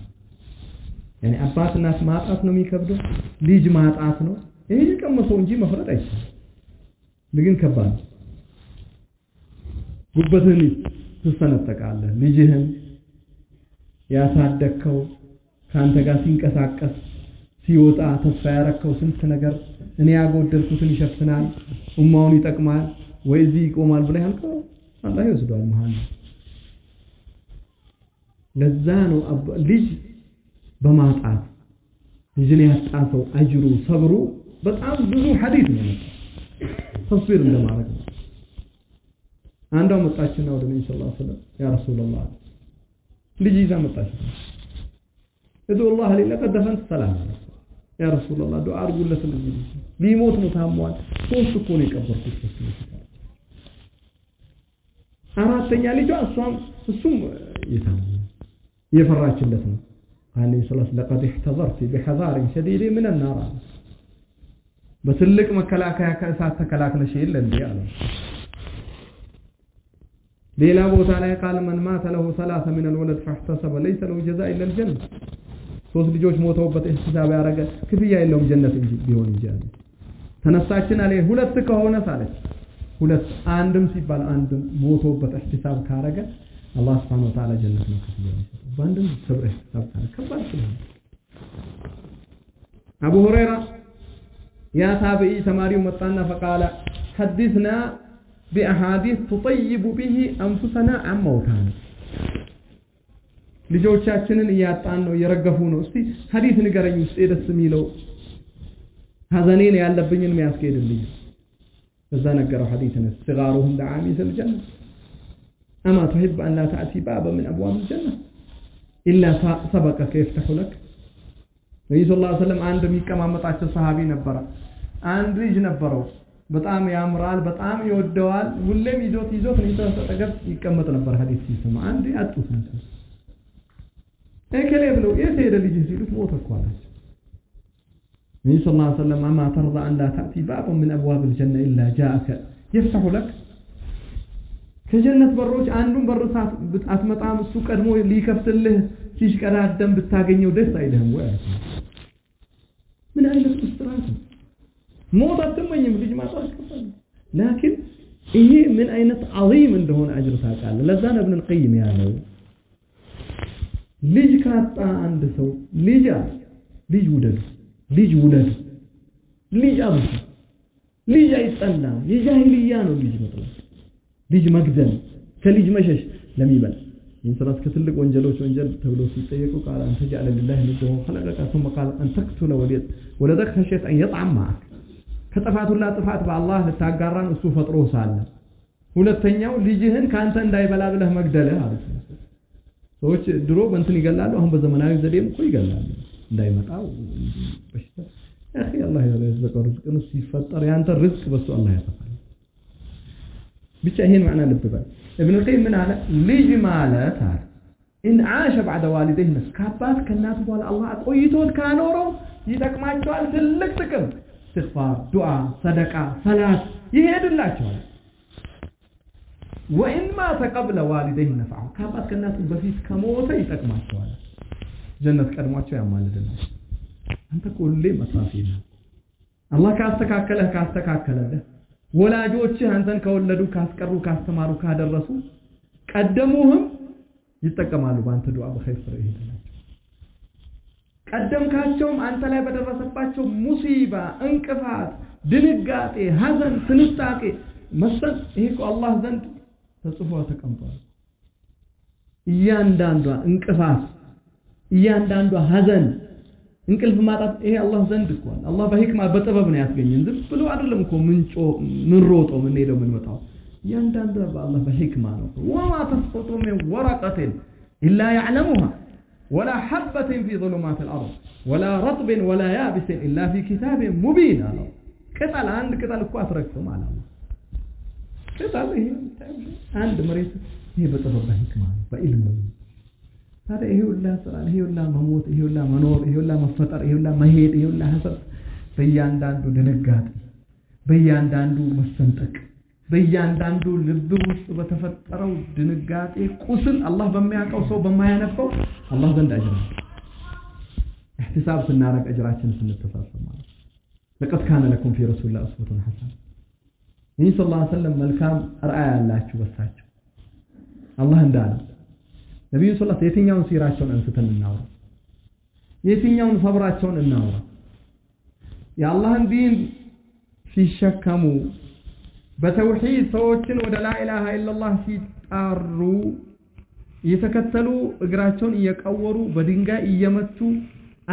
يعني አባት እናት ማጣት ነው የሚከብደው ልጅ ማጣት ነው ይሄ የቀመሰው እንጂ መፍረድ አይቻልም። ግን ከባድ ጉበትህን ትሰነጠቃለህ። ልጅህን ያሳደከው ካንተ ጋር ሲንቀሳቀስ ሲወጣ ተስፋ ያረከው ስንት ነገር እኔ ያጎደልኩትን ይሸፍናል ኡማውን ይጠቅማል ወይ እዚህ ይቆማል ብለህ ያልከው አላህ ይወስደዋል መሃል ለዛ ነው ልጅ በማጣት ልጅን ያጣሰው አጅሩ ሰብሩ በጣም ብዙ ሐዲስ ነው ተፍሲር እንደማድረግ ነው አንዷ መጣችና ወደ ነብዩ ሰለላሁ ዐለይሂ ወሰለም ያ ረሱላህ ልጅ ይዛ መጣች እዱ الله لي لقد دفنت سلام يا رسول الله دعاء አርጉለት ልጅ ሊሞት ነው ታሟል ሶስት እኮ ነው የቀበርኩት አራተኛ ልጇ እሱም የፈራችለት ነው عليه الصلاه لقد احتضرت بحذار شديد من النار በትልቅ መከላከያ ከእሳት ተከላክለሽ ይል እንዴ አለ ሌላ ቦታ ላይ قال من مات له ثلاثه من الولد فاحتسب ليس له جزاء الا الجنه ሶስት ልጆች ሞተውበት ኢህቲሳብ ያረገ ክፍያ የለውም ጀነት እንጂ ቢሆን እንጂ አለ ተነሳችን አለ ሁለት ከሆነ ሳለች ሁለት አንድም ሲባል አንድም ሞተውበት ኢህቲሳብ ካረገ አላህ Subhanahu Wa Ta'ala ጀነት ነው ክፍያ ይሰጣል ባንድም ሰብር ኢህቲሳብ ካረገ ከባድ ነው አቡ ሁረይራ ያ ታቢዒ ተማሪው መጣና فقال حدثنا باحاديث تطيب به انفسنا عن موتانا ልጆቻችንን ያጣን ነው የረገፉ ነው እስቲ ሐዲስ ንገረኝ ውስጥ ደስ የሚለው ሐዘኔን ያለብኝን የሚያስከድልኝ በዛ ነገረው ሐዲስን استغارهم دعاميس الجنه اما تحب ان لا تاتي بابا من ابواب الجنه الا سبقك يفتح لك ነብዩ ሰለላሁ ዐለይሂ ወሰለም አንድ የሚቀማመጣቸው ሰሃቢ ነበር አንድ ልጅ ነበረው በጣም ያምራል በጣም ይወደዋል ሁሌም ይዞት ነው ተጠገብ ይቀመጥ ነበር ሐዲስ ሲሰማ አንድ ያጡት ነበር እከሌ ብለው የሰይደ ልጅ ሲሉት ሞተ እኮ አላቸው ነብዩ ሰለላሁ ዐለይሂ ወሰለም ما ترضى ان لا تاتي باب من ابواب الجنه الا جاءك يفتح لك ከጀነት በሮች አንዱን በር አትመጣም እሱ ቀድሞ ሊከፍትልህ ሲሽቀዳደም ብታገኘው ደስ አይልህም ወይ ምን አይነት ፍጥራት ሞት አትመኝም ልጅ ማጣት ከፈለ لكن ይሄ ምን አይነት عظيم እንደሆነ አጅር ታውቃለህ ለዛ ነው ኢብኑ القيم ያለው ልጅ ካጣ አንድ ሰው ልጅ ውደዱ ልጅ አብዙ ልጅ አይጠላ የጃሂልያ ነው ልጅ መጥላት ልጅ መግደል ከልጅ መሸሽ ለሚበል ይንሰራስ ከትልቅ ወንጀሎች ወንጀል ተብሎ ሲጠየቁ ቃል አንተ ጃለ لله ንደው خلقك ثم قال ان تقتل ولدك خشيت ان يطعم معك ከጥፋቱላ ጥፋት በአላህ ለታጋራን እሱ ፈጥሮ ሳለ ሁለተኛው ልጅህን ካንተ እንዳይበላ ብለህ መግደልህ አለች ሰዎች ድሮ በእንትን ይገላሉ አሁን በዘመናዊ ዘዴም እኮ ይገላሉ እንዳይመጣው በሽታ አኺ አላህ ይርዝቀው ርዝቅን ሲፈጠር ያንተ ርዝቅ በሱ አላህ ያጠፋል ብቻ ይሄን ማዕና ልብባል ابن القيم من على ልጅ ማለት ان عاش بعد والديه መስካባት ከናቱ በኋላ አላህ ቆይቶት ካኖረው ይጠቅማቸዋል ትልቅ ጥቅም استغفار دعاء صدقه صلاه ይሄድላቸዋል وان ما قبل والديه نفعه ካባት ከናቱ በፊት ከሞተ ይጠቅማቸዋል ጀነት ቀድሟቸው ያማልደናል አንተ ሁሌ መስራፊ ነህ አላህ ካስተካከለህ ወላጆችህ አንተን ከወለዱ ካስቀሩ ካስተማሩ ካደረሱ ቀደሙህም ይጠቀማሉ ባንተ ዱዓ በኸይር ፍሬ ይሄድላቸው ቀደምካቸውም አንተ ላይ በደረሰባቸው ሙሲባ እንቅፋት ድንጋጤ ሐዘን ትንጣቄ መሰል ይሄ አላህ ዘንድ ተጽፎ ተቀምጧል እያንዳንዷ እንቅፋት እያንዳንዷ ሐዘን እንቅልፍ ማጣት ይሄ አላህ ዘንድ እኮ አላህ በህክማ በጥበብ ነው ያስገኘን ዝም ብሎ አይደለም እኮ ምን ሮጦ ምን ሄደው ምን መጣው ያንዳንዱ በአላህ በህክማ ነው وما تسقط من ورقة إلا يعلمها ولا حبة في ظلمات الأرض ولا رطب ولا يابس إلا في كتاب مبين ቅጠል አንድ ቅጠል እኮ አትረግፍም አለ አላህ ቅጠል ይሄ አንድ መሬት ይሄ በጥበብ በህክማ በኢልም ታዲያ ይሄውላ ስራ ይሄውላ መሞት ይሄውላ መኖር ይሄውላ መፈጠር ይሄውላ መሄድ ይሄውላ ሐሰብ በእያንዳንዱ ድንጋጤ በእያንዳንዱ መሰንጠቅ በእያንዳንዱ ልብ ውስጥ በተፈጠረው ድንጋጤ ቁስል አላህ በሚያውቀው ሰው በማያነፈው አላህ ዘንድ አጅር ኢህቲሳብ ስናረግ አጅራችን ስንተሳሰብ ማለት لقد كان لكم في رسول الله أسوة حسنة نبي صلى الله عليه وسلم መልካም አርአያ ያላችሁ በሳቸው አላህ እንዳለ ነብዩ ሰለላሁ ዐለይሂ ወሰለም የትኛውን ሲራቸውን አንስተን እናውራ የትኛውን ሰብራቸውን እናውራ የአላህን ዲን ሲሸከሙ በተውሂድ ሰዎችን ወደ ላኢላሃ ኢላላህ ሲጣሩ እየተከተሉ እግራቸውን እየቀወሩ በድንጋይ እየመቱ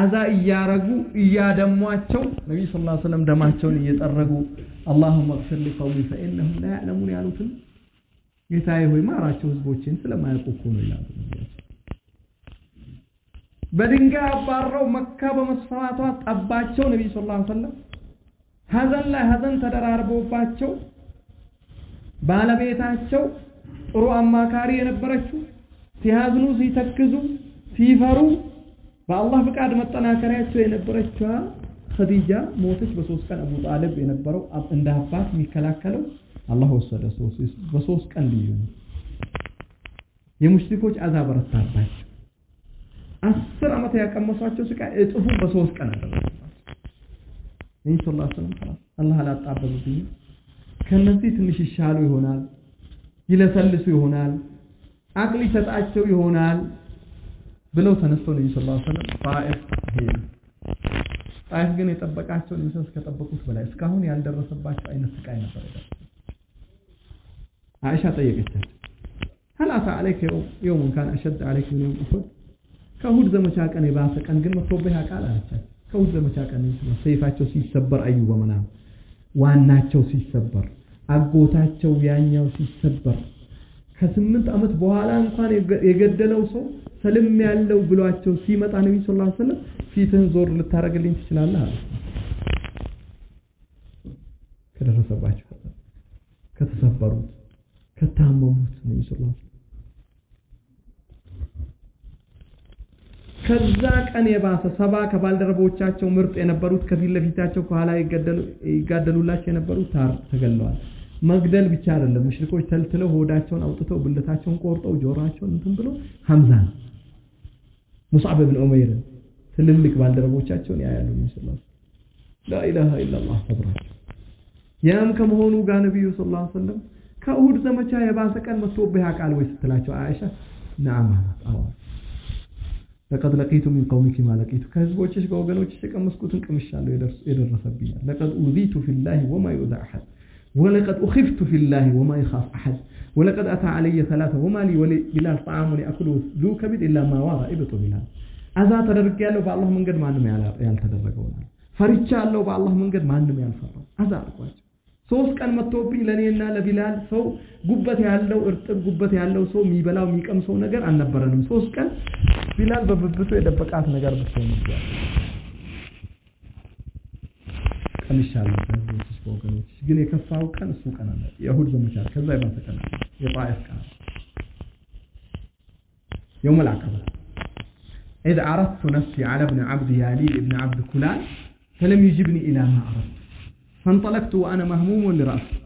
አዛ እያረጉ እያደሟቸው ነብዩ ሰለላሁ ዐለይሂ ወሰለም ደማቸውን እየጠረጉ اللهم اغفر لقومي فانهم لا يعلمون ያሉትን ጌታዬ ሆይ ማራቸው ህዝቦችን ስለማያውቁ እኮ ነው ይላሉ በድንጋይ አባረው መካ በመስፈራቷ ጠባቸው ነብዩ ሰለላሁ ዐለይሂ ወሰለም ሐዘን ላይ ሐዘን ተደራርቦባቸው ባለቤታቸው ጥሩ አማካሪ የነበረችው ሲያዝኑ ሲተክዙ ሲፈሩ በአላህ ፍቃድ መጠናከሪያቸው የነበረችው ኸዲጃ ሞተች በ3 ቀን አቡ ጣሊብ የነበረው እንደ አባት የሚከላከለው አላህ ወሰደ በ3 ቀን ልዩ የሙሽሪኮች አዛብ ረታባቸው 10 አመት ያቀመሷቸው ስቃይ እጥፉ በ3 ቀን አደረጋቸው ነብዩ ሰለላሁ ዐለይሂ ወሰለም አላህ አላጣበብኝ ከነዚህ ትንሽ ይሻሉ ይሆናል ይለሰልሱ ይሆናል አቅል ይሰጣቸው ይሆናል ብለው ተነስተው ነብዩ ሰለላሁ ዐለይሂ ወሰለም ጣኢፍ ሄዱ ጣይፍ ግን የጠበቃቸው ንሰስ ከጠበቁት በላይ እስካሁን ያልደረሰባቸው አይነት ስቃይ ነበር ያለው አይሻ ጠየቀቻቸው هل أتى عليك يوم كان أشد عليك من يوم أحد كهود ዘመቻ ቀን የባሰ ቀን ግን መጥቶብህ ያውቃል አለቻቸው ከሁድ ዘመቻ ቀን ሰይፋቸው ሲሰበር አዩ በመናም ዋናቸው ሲሰበር አጎታቸው ያኛው ሲሰበር ከ8 አመት በኋላ እንኳን የገደለው ሰው ሰልም ያለው ብሏቸው ሲመጣ ነብዩ ሰለላሁ ዐለይሂ ወሰለም ፊትህን ዞር ልታረግልኝ ትችላለህ አለ ከደረሰባቸው ከተሰበሩት ከታመሙት ነብዩ ሰለላሁ ዐለይሂ ወሰለም ከዛ ቀን የባሰ ሰባ ከባልደረቦቻቸው ምርጥ የነበሩት ከፊት ለፊታቸው ከኋላ ይጋደሉላቸው የነበሩት ተገለዋል መግደል ብቻ አይደለም ሙሽሪኮች ተልትለው ሆዳቸውን አውጥተው ብልታቸውን ቆርጠው ጆሮአቸውን እንትን ብለው ሐምዛ ሙስዓብ ኢብኑ ዑመይር ትልልቅ ባልደረቦቻቸውን ያያሉ ሰለላሁ ላ ኢላሃ ኢላላህ ተብራክ ያም ከመሆኑ ጋር ነብዩ ሰለላሁ ዐለይሂ ወሰለም ከኡሁድ ዘመቻ የባሰ ቀን መጥቶብህ ያውቃል ወይ ስትላቸው አይሻ ነዓም አዎ لقد لقيت من قومك ما لقيت ከህዝቦችሽ ከወገኖችሽ ከመስኩትን ቅምሻለሁ የደረሰብኛል لقد أوذيت في الله وما يؤذى أحد ولقد أخفت في الله وما يخاف أحد ولقد أتى علي 3 وما لي بلال طعام يأكله ذو كبد إلا ما وارى إبط بلال أذا تدرجيالله بالله መንገድ ማንም ያልተደረገው ነው ፈርቻለሁ በአላህ መንገድ ማንም ያልፈራው አዛ አልኳቸው 3 ቀን መጥቶብኝ ለኔና ለቢላል ሰው ጉበት ያለው እርጥብ ጉበት ያለው ሰው የሚበላው የሚቀምሰው ነገር አልነበረንም 3 ቀን ቢላል በብብቱ የደበቃት ነገር ብትሆን ይችላል ቀንሻለሁ ከዚህ ወገኖች ግን የከፋው ቀን እሱ ቀን አለ የሁድ ዘመቻ ከዛ ይባሰ ቀን የጣይፍ ቀን يوم العقبة إذ عرضت نفسي على ابن عبد ياليل ابن عبد كلال فلم يجبني إلى ما أردت فانطلقت وأنا مهموم لرأسي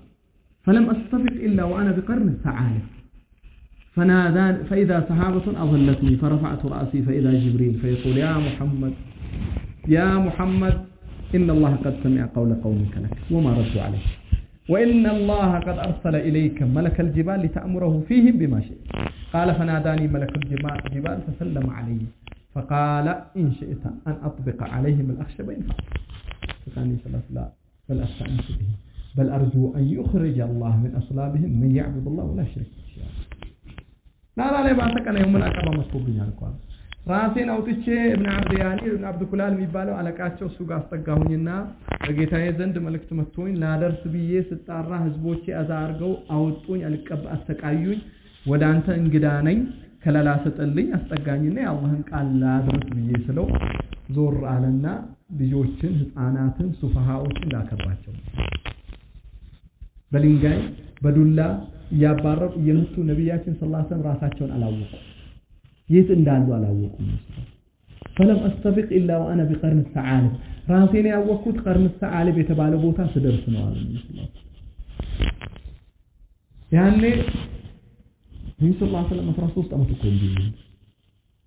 فلم أستفق إلا وأنا بقرن الثعالب فنادان فإذا سحابة أظلتني فرفعت رأسي فإذا جبريل فيقول يا محمد إن الله قد سمع قول قومك لك وما ردوا عليه وإن الله قد أرسل إليك ملك الجبال لتأمره فيهم بما شئت قال فناداني ملك الجبال فسلم علي فقال إن شئت أن أطبق عليهم الأخشبين فقال لي لا بل أستأنس به بل أرجو أن يخرج الله من أصلابهم من يعبد الله ولا يشرك به شيئا لا يبعثك يوم العقبة مصطوب بنا القرآن ራሴን አውጥቼ ኢብኑ አብድ ያሊ ኢብኑ አብድ ኩላል የሚባለው አለቃቸው እሱ ጋር አስጠጋሁኝና በጌታዬ ዘንድ መልእክት መጥቶኝ ላደርስ ብዬ ስጣራ ህዝቦቼ አዛርገው አውጡኝ አሰቃዩኝ ወደ አንተ እንግዳ ነኝ ከለላ ሰጠልኝ አስጠጋኝና የአላህን ቃል ላድርስ ብዬ ስለው ዞር አለና ልጆችን ህፃናትን ሱፋሃዎችን ላከባቸው በድንጋይ በዱላ ያባረቁ የምቱ ነብያችን ሰለላሁ ዐለይሂ ወሰለም ራሳቸውን አላወቁ የት እንዳሉ አላወቁም فلم استفق الا وانا بقرن الثعالب ራሴን ያወቅኩት قرن الثعالب የተባለ ቦታ ስደርስ ነው አለ ያኔ ነብዩ ሰለላሁ ዐለይሂ ወሰለም 13 አመት እኮ እንዲህ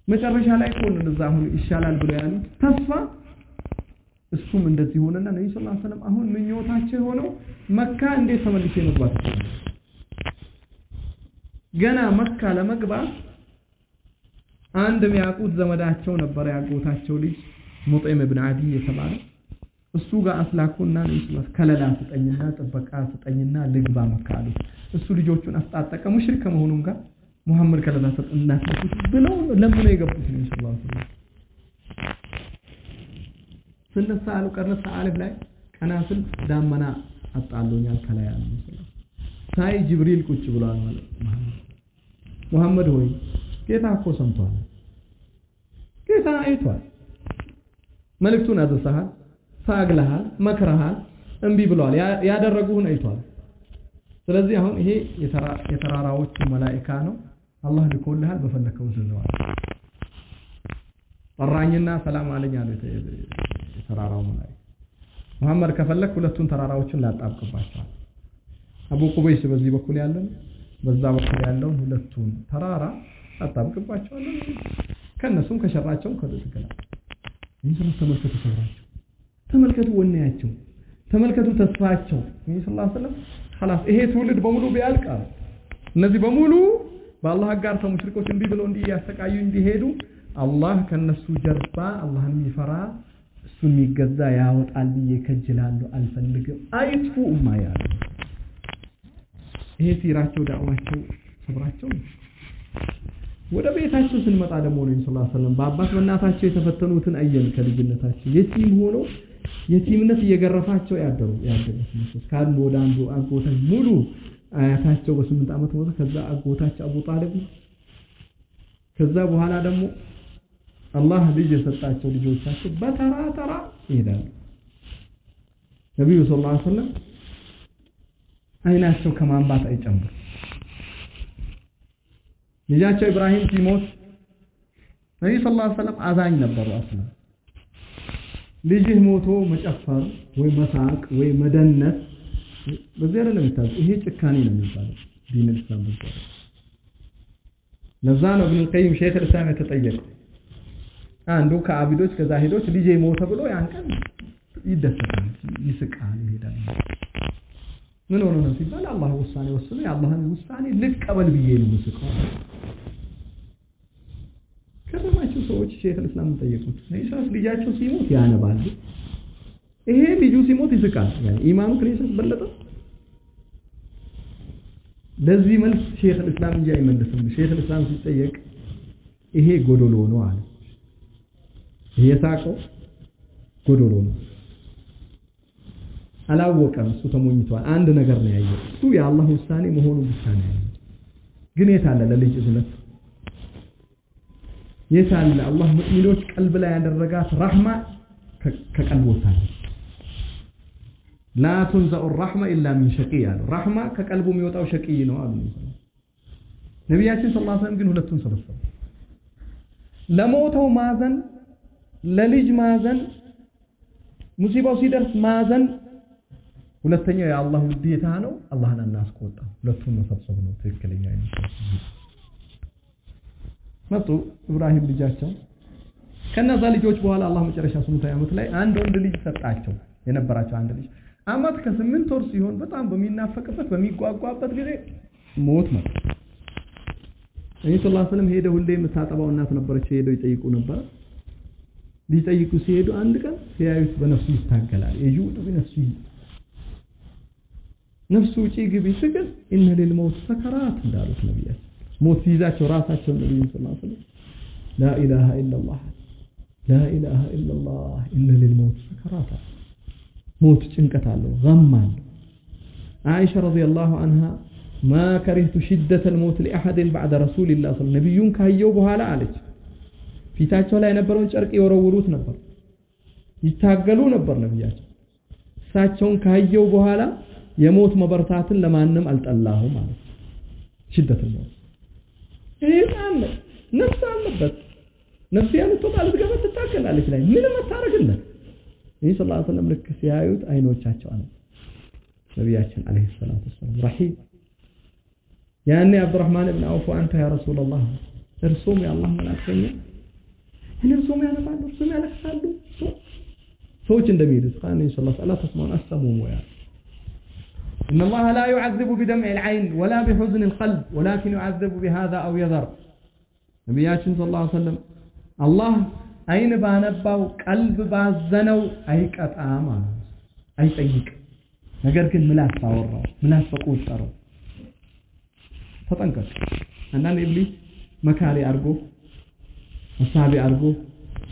መጨረሻ ላይ ቆን እንደዛ አሁን ይሻላል ብሎ ያሉት ተስፋ እሱም እንደዚህ ሆነና ነብዩ ሰለላሁ ዐለይሂ ወሰለም አሁን ምኞታቸው ሆነው መካ እንዴት ተመልሼ መግባት ገና መካ ለመግባት አንድ የሚያውቁት ዘመዳቸው ነበር ያጎታቸው ልጅ ሙጠይም ኢብኑ አዲ የተባለ እሱ ጋር አስላኩና ነብዩ ከለላ ስጠኝና ጥበቃ ስጠኝና ልግባ መካ አሉት እሱ ልጆቹን አስጣጠቀ ሙሽሪክ ከመሆኑም ጋር ሙሐመድ ከለላ ሰጥና ብለው ለምን የገቡት ነብዩ ሰለላሁ ዐለይሂ ወሰለም ስንሳሉ ቀርነስ ዓለም ላይ ቀናስል ዳመና አጣሉኛል ከላይ ያለው ሰለላሁ ሳይ ጅብሪል ቁጭ ብሏል ማለት ሙሐመድ ሆይ ጌታ እኮ ሰምቷል ጌታ አይቷል መልእክቱን አድርሰሃል ታግለሃል መክረሃል እንቢ ብሏል ያደረጉህን አይቷል ስለዚህ አሁን ይሄ የተራራዎቹ መላእክት ነው አላህ ልኮልሃል በፈለከው ዘዘዋል ጠራኝና ሰላም አለኝ አለ የተራራው መላእክት መሐመድ ከፈለክ ሁለቱን ተራራዎችን ላጣብቅባቸዋል አቡ ቁበይስ በዚህ በኩል ያለው በዛ በኩል ያለው ሁለቱን ተራራ አጣብቅባቸዋል ከነሱም ከሸራቸው ከደስከላ ይሄን ተመልከቱ ሰራቸው ተመልከቱ ወኔያቸው ተመልከቱ ተስፋቸው ነብዩ ሰለላሁ ዐለይሂ ወሰለም خلاص ይሄ ትውልድ በሙሉ ቢያልቅ እነዚህ በሙሉ በአላህ ጋር ተሙሽሪኮች እንዲህ ብለው እንዲያስተቃዩ እንዲሄዱ አላህ ከነሱ ጀርባ አላህን የሚፈራ እሱን የሚገዛ ያወጣል ብዬ ከጅላለሁ አልፈልግም አይጥፉ ማያል ይሄ ሲራቸው ዳዋቸው ሰብራቸው ወደ ቤታቸው ስንመጣ ደግሞ ነብዩ ሰለላሁ ዐለይሂ ወሰለም በአባት በእናታቸው የተፈተኑትን አየን ከልጅነታቸው የቲም ሆኖ የቲምነት እየገረፋቸው ያደሩት መስሎስ ካሉ ወደ አንዱ አጎታቸው ሙሉ አያታቸው በ8 ዓመት ሞተ ከዛ አጎታቸው አቡ ጣሊብ ከዛ በኋላ ደግሞ አላህ ልጅ የሰጣቸው ልጆቻቸው በተራ ይሄዳሉ ነብዩ ሰለላሁ ዐለይሂ ወሰለም አይናቸው ከማንባት አይጨምሩ ልጃቸው ኢብራሂም ሲሞት ነብዩ ሰለላሁ ዐለይሂ ወሰለም አዛኝ ነበሩ አስለም ልጅህ ሞቶ መጨፈር ወይ መሳቅ ወይ መደነስ በዚህ አይደለም ይታዘ ይሄ ጭካኔ ነው የሚባለው ዲን እስላም ነው ለዛ ነው ኢብኑ ቀይም ሼክ الاسلام የተጠየቀ አንዱ ከአቢዶች ከዛሂዶች ልጄ ሞተ ብሎ ያን ቀን ይደሰታል ይስቃል ይሄዳል ምን ሆነ ነው ሲባል አላህ ውሳኔ ወስኖ የአላህን ውሳኔ ልቀበል ብዬ ነው መስቀው ከሰማችሁ ሰዎች ሼክ الاسلام ጠየቁት ነይሳስ ልጃቸው ሲሞት ያነባል ይሄ ልጁ ሲሞት ይስቃል يعني ኢማኑ ከነይሳስ በለጠ ለዚህ መልስ ሼክ الاسلام እንጂ አይመልስም ሼክ الاسلام ሲጠየቅ ይሄ ጎዶሎ ነው አለ ይሄ ሳቀው ጎዶሎ ነው አላወቀም እሱ ተሞኝቷል አንድ ነገር ነው ያየው እሱ የአላህ ውሳኔ መሆኑን ብቻ ነው ያየው ግን የታለ ለልጅ እዝነት የታለ አላህ ሙእሚኖች ቀልብ ላይ ያደረጋት ረህማ ከቀልቦታል لا تنزع الرحمه الا من شقي ረህማ ከቀልቡ የሚወጣው ሸቂይ ነው አሉ ነብያችን ሰለላሁ ዐለይሂ ወሰለም ግን ሁለቱን ሰበሰቡ ለሞተው ማዘን ለልጅ ማዘን ሙሲባው ሲደርስ ማዘን ሁለተኛው የአላህ ውዴታ ነው አላህን እናስቆጣ ሁለቱን መሰብሰብ ነው ትክክለኛ የሚሰጥ መጡ ኢብራሂም ልጃቸው ከነዛ ልጆች በኋላ አላህ መጨረሻ 8 ዓመት ላይ አንድ ወንድ ልጅ ሰጣቸው የነበራቸው አንድ ልጅ አመት ከ8 ወር ሲሆን በጣም በሚናፈቅበት በሚጓጓበት ጊዜ ሞት መጣ ነብዩ ሰለላሁ ዐለይሂ ወሰለም ሄደው ሁሌ የምታጠባው እናት ነበረች ሄደው ይጠይቁ ነበር ሊጠይቁ ሲሄዱ አንድ ቀን ሲያዩት በነፍሱ ይታገላል የጁድ በነፍሱ ነፍሱ ውጪ ግቢ ሲገዝ ኢነ ለልሞት ሰከራት እንዳሉት ነብያችን ሞት ይዛቸው ራሳቸው ነብዩ ሰለላሁ ዐለይሂ ወሰለም لا اله الا الله لا اله الا الله ان للموت سكرات موت ጭንቀት አለው غم አለው عائشه رضي الله عنها ما كرهت شده الموت لاحد بعد رسول الله صلى الله عليه وسلم ነብዩን ካየው በኋላ አለች ፊታቸው ላይ የነበረውን ጨርቅ ይወረውሩት ነበር ይታገሉ ነበር ነብያቸው እሳቸውን ካየው በኋላ የሞት መበርታትን ለማንም አልጠላሁ ማለት ሽደት ነው ይሄን ነፍስ አለበት ነፍስ ያንተ ማለት ገበት ተታከላለች ላይ ምንም አታረግለት ይሄ ሰለላሁ ዐለይሂ ወሰለም ልክ ሲያዩት አይኖቻቸው አለ ነብያችን አለይሂ ሰላቱ ወሰለም ረሂም ያኔ አብዱራህማን ኢብኑ አውፍ አንተ ያ ረሱላህ እርሱም የአላህ መላእክተኛ እርሱም ያነባሉ እርሱም ያለቅሳሉ ሰዎች እንደሚሉት ቃል ነብዩ ሰለላሁ ዐለይሂ ወሰለም አስተሙሙ ያ إن الله لا يعذب بدمع العين ولا بحزن القلب ولكن يعذب بهذا أو يذر ነብያችን ሰለላሁ ዐለይሂ ወሰለም አላህ አይን ባነባው ቀልብ ባዘነው አይቀጣም አይጠይቅ ነገር ግን ምላስ ባወራው ምላስ በቆጠረው ተጠንቀቅ አንዳንድ ኢብሊስ መካሪ አርጎ አሳቢ አርጎ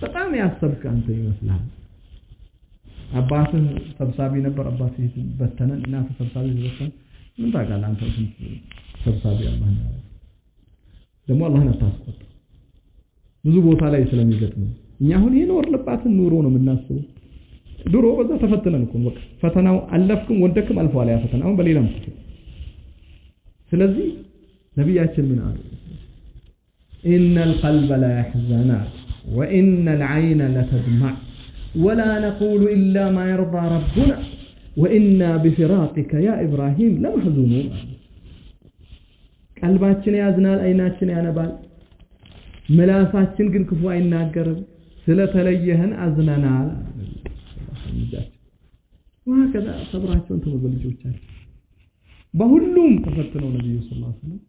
በጣም ያሰብክ አንተ ይመስላል አባትህ ሰብሳቢ ነበር አባትህ በተነን እናት ሰብሳቢ በተነን ምን ታውቃለህ አንተ ሰብሳቢ አላህ ነው ደግሞ አላህን አታስቆጥ ብዙ ቦታ ላይ ስለሚገጥም እኛ አሁን የኖርንባትን ኑሮ ነው የምናስበው ድሮ በዛ ተፈተነን እኮ በቃ ፈተናው አለፍኩም ወደክም አልፏል ያ ፈተናው በሌላም ስለዚህ ነብያችን ምን አሉ إن القلب لا يحزن وإن العين لتدمع ولا نقول إلا ما يرضى ربنا وإنا بفراقك يا إبراهيم لمحزونون قلباتنا ያዝናል አይናችን ያነባል ምላሳችን ግን ክፉ አይናገርም ስለተለየህን አዝነናል ወከዛ ሰብራቸውን ተበልጆቻቸው በሁሉም ተፈትነው ነብዩ ሰለላሁ ዐለይሂ ወሰለም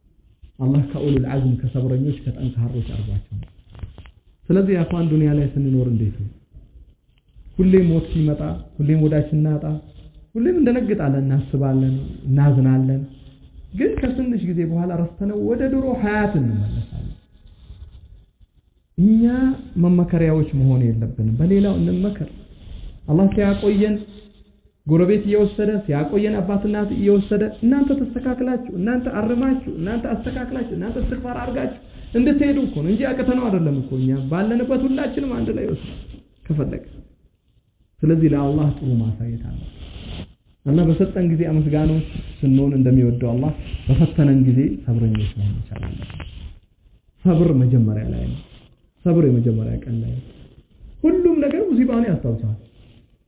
አላህ ከኡሉል አዝም ከሰብረኞች ከጠንካሮች አርጓቸው ስለዚህ አፋን ዱንያ ላይ ስንኖር እንዴት ነው ሁሌም ሞት ሲመጣ ሁሌም ወዳችን እናጣ ሁሌም እንደነግጣለን እናስባለን እናዝናለን ግን ከትንሽ ጊዜ በኋላ ረስተነው ወደ ድሮ ሐያት እንመለሳለን እኛ መመከሪያዎች መሆን የለብንም በሌላው እንመከር አላህ ሲያቆየን ጎረቤት እየወሰደ ሲያቆየን አባትናት እየወሰደ እናንተ ተስተካክላችሁ እናንተ አርማችሁ እናንተ አስተካክላችሁ እናንተ እስትግፋር አድርጋችሁ እንድትሄዱ እኮ ነው እንጂ አቀተነው አይደለም እኮ እኛ ባለንበት ሁላችንም አንድ ላይ ወስደን ከፈለገ ስለዚህ ለአላህ ጥሩ ማሳየት አለ አላህ በሰጠን ጊዜ አመስጋኖች ስንሆን እንደሚወደው አላህ በፈተነን ጊዜ ሰብረኞች መሆን ይችላል ሰብር መጀመሪያ ላይ ነው ሰብር የመጀመሪያ ቀን ላይ ሁሉም ነገር ሙሲባውን ያስታውሳል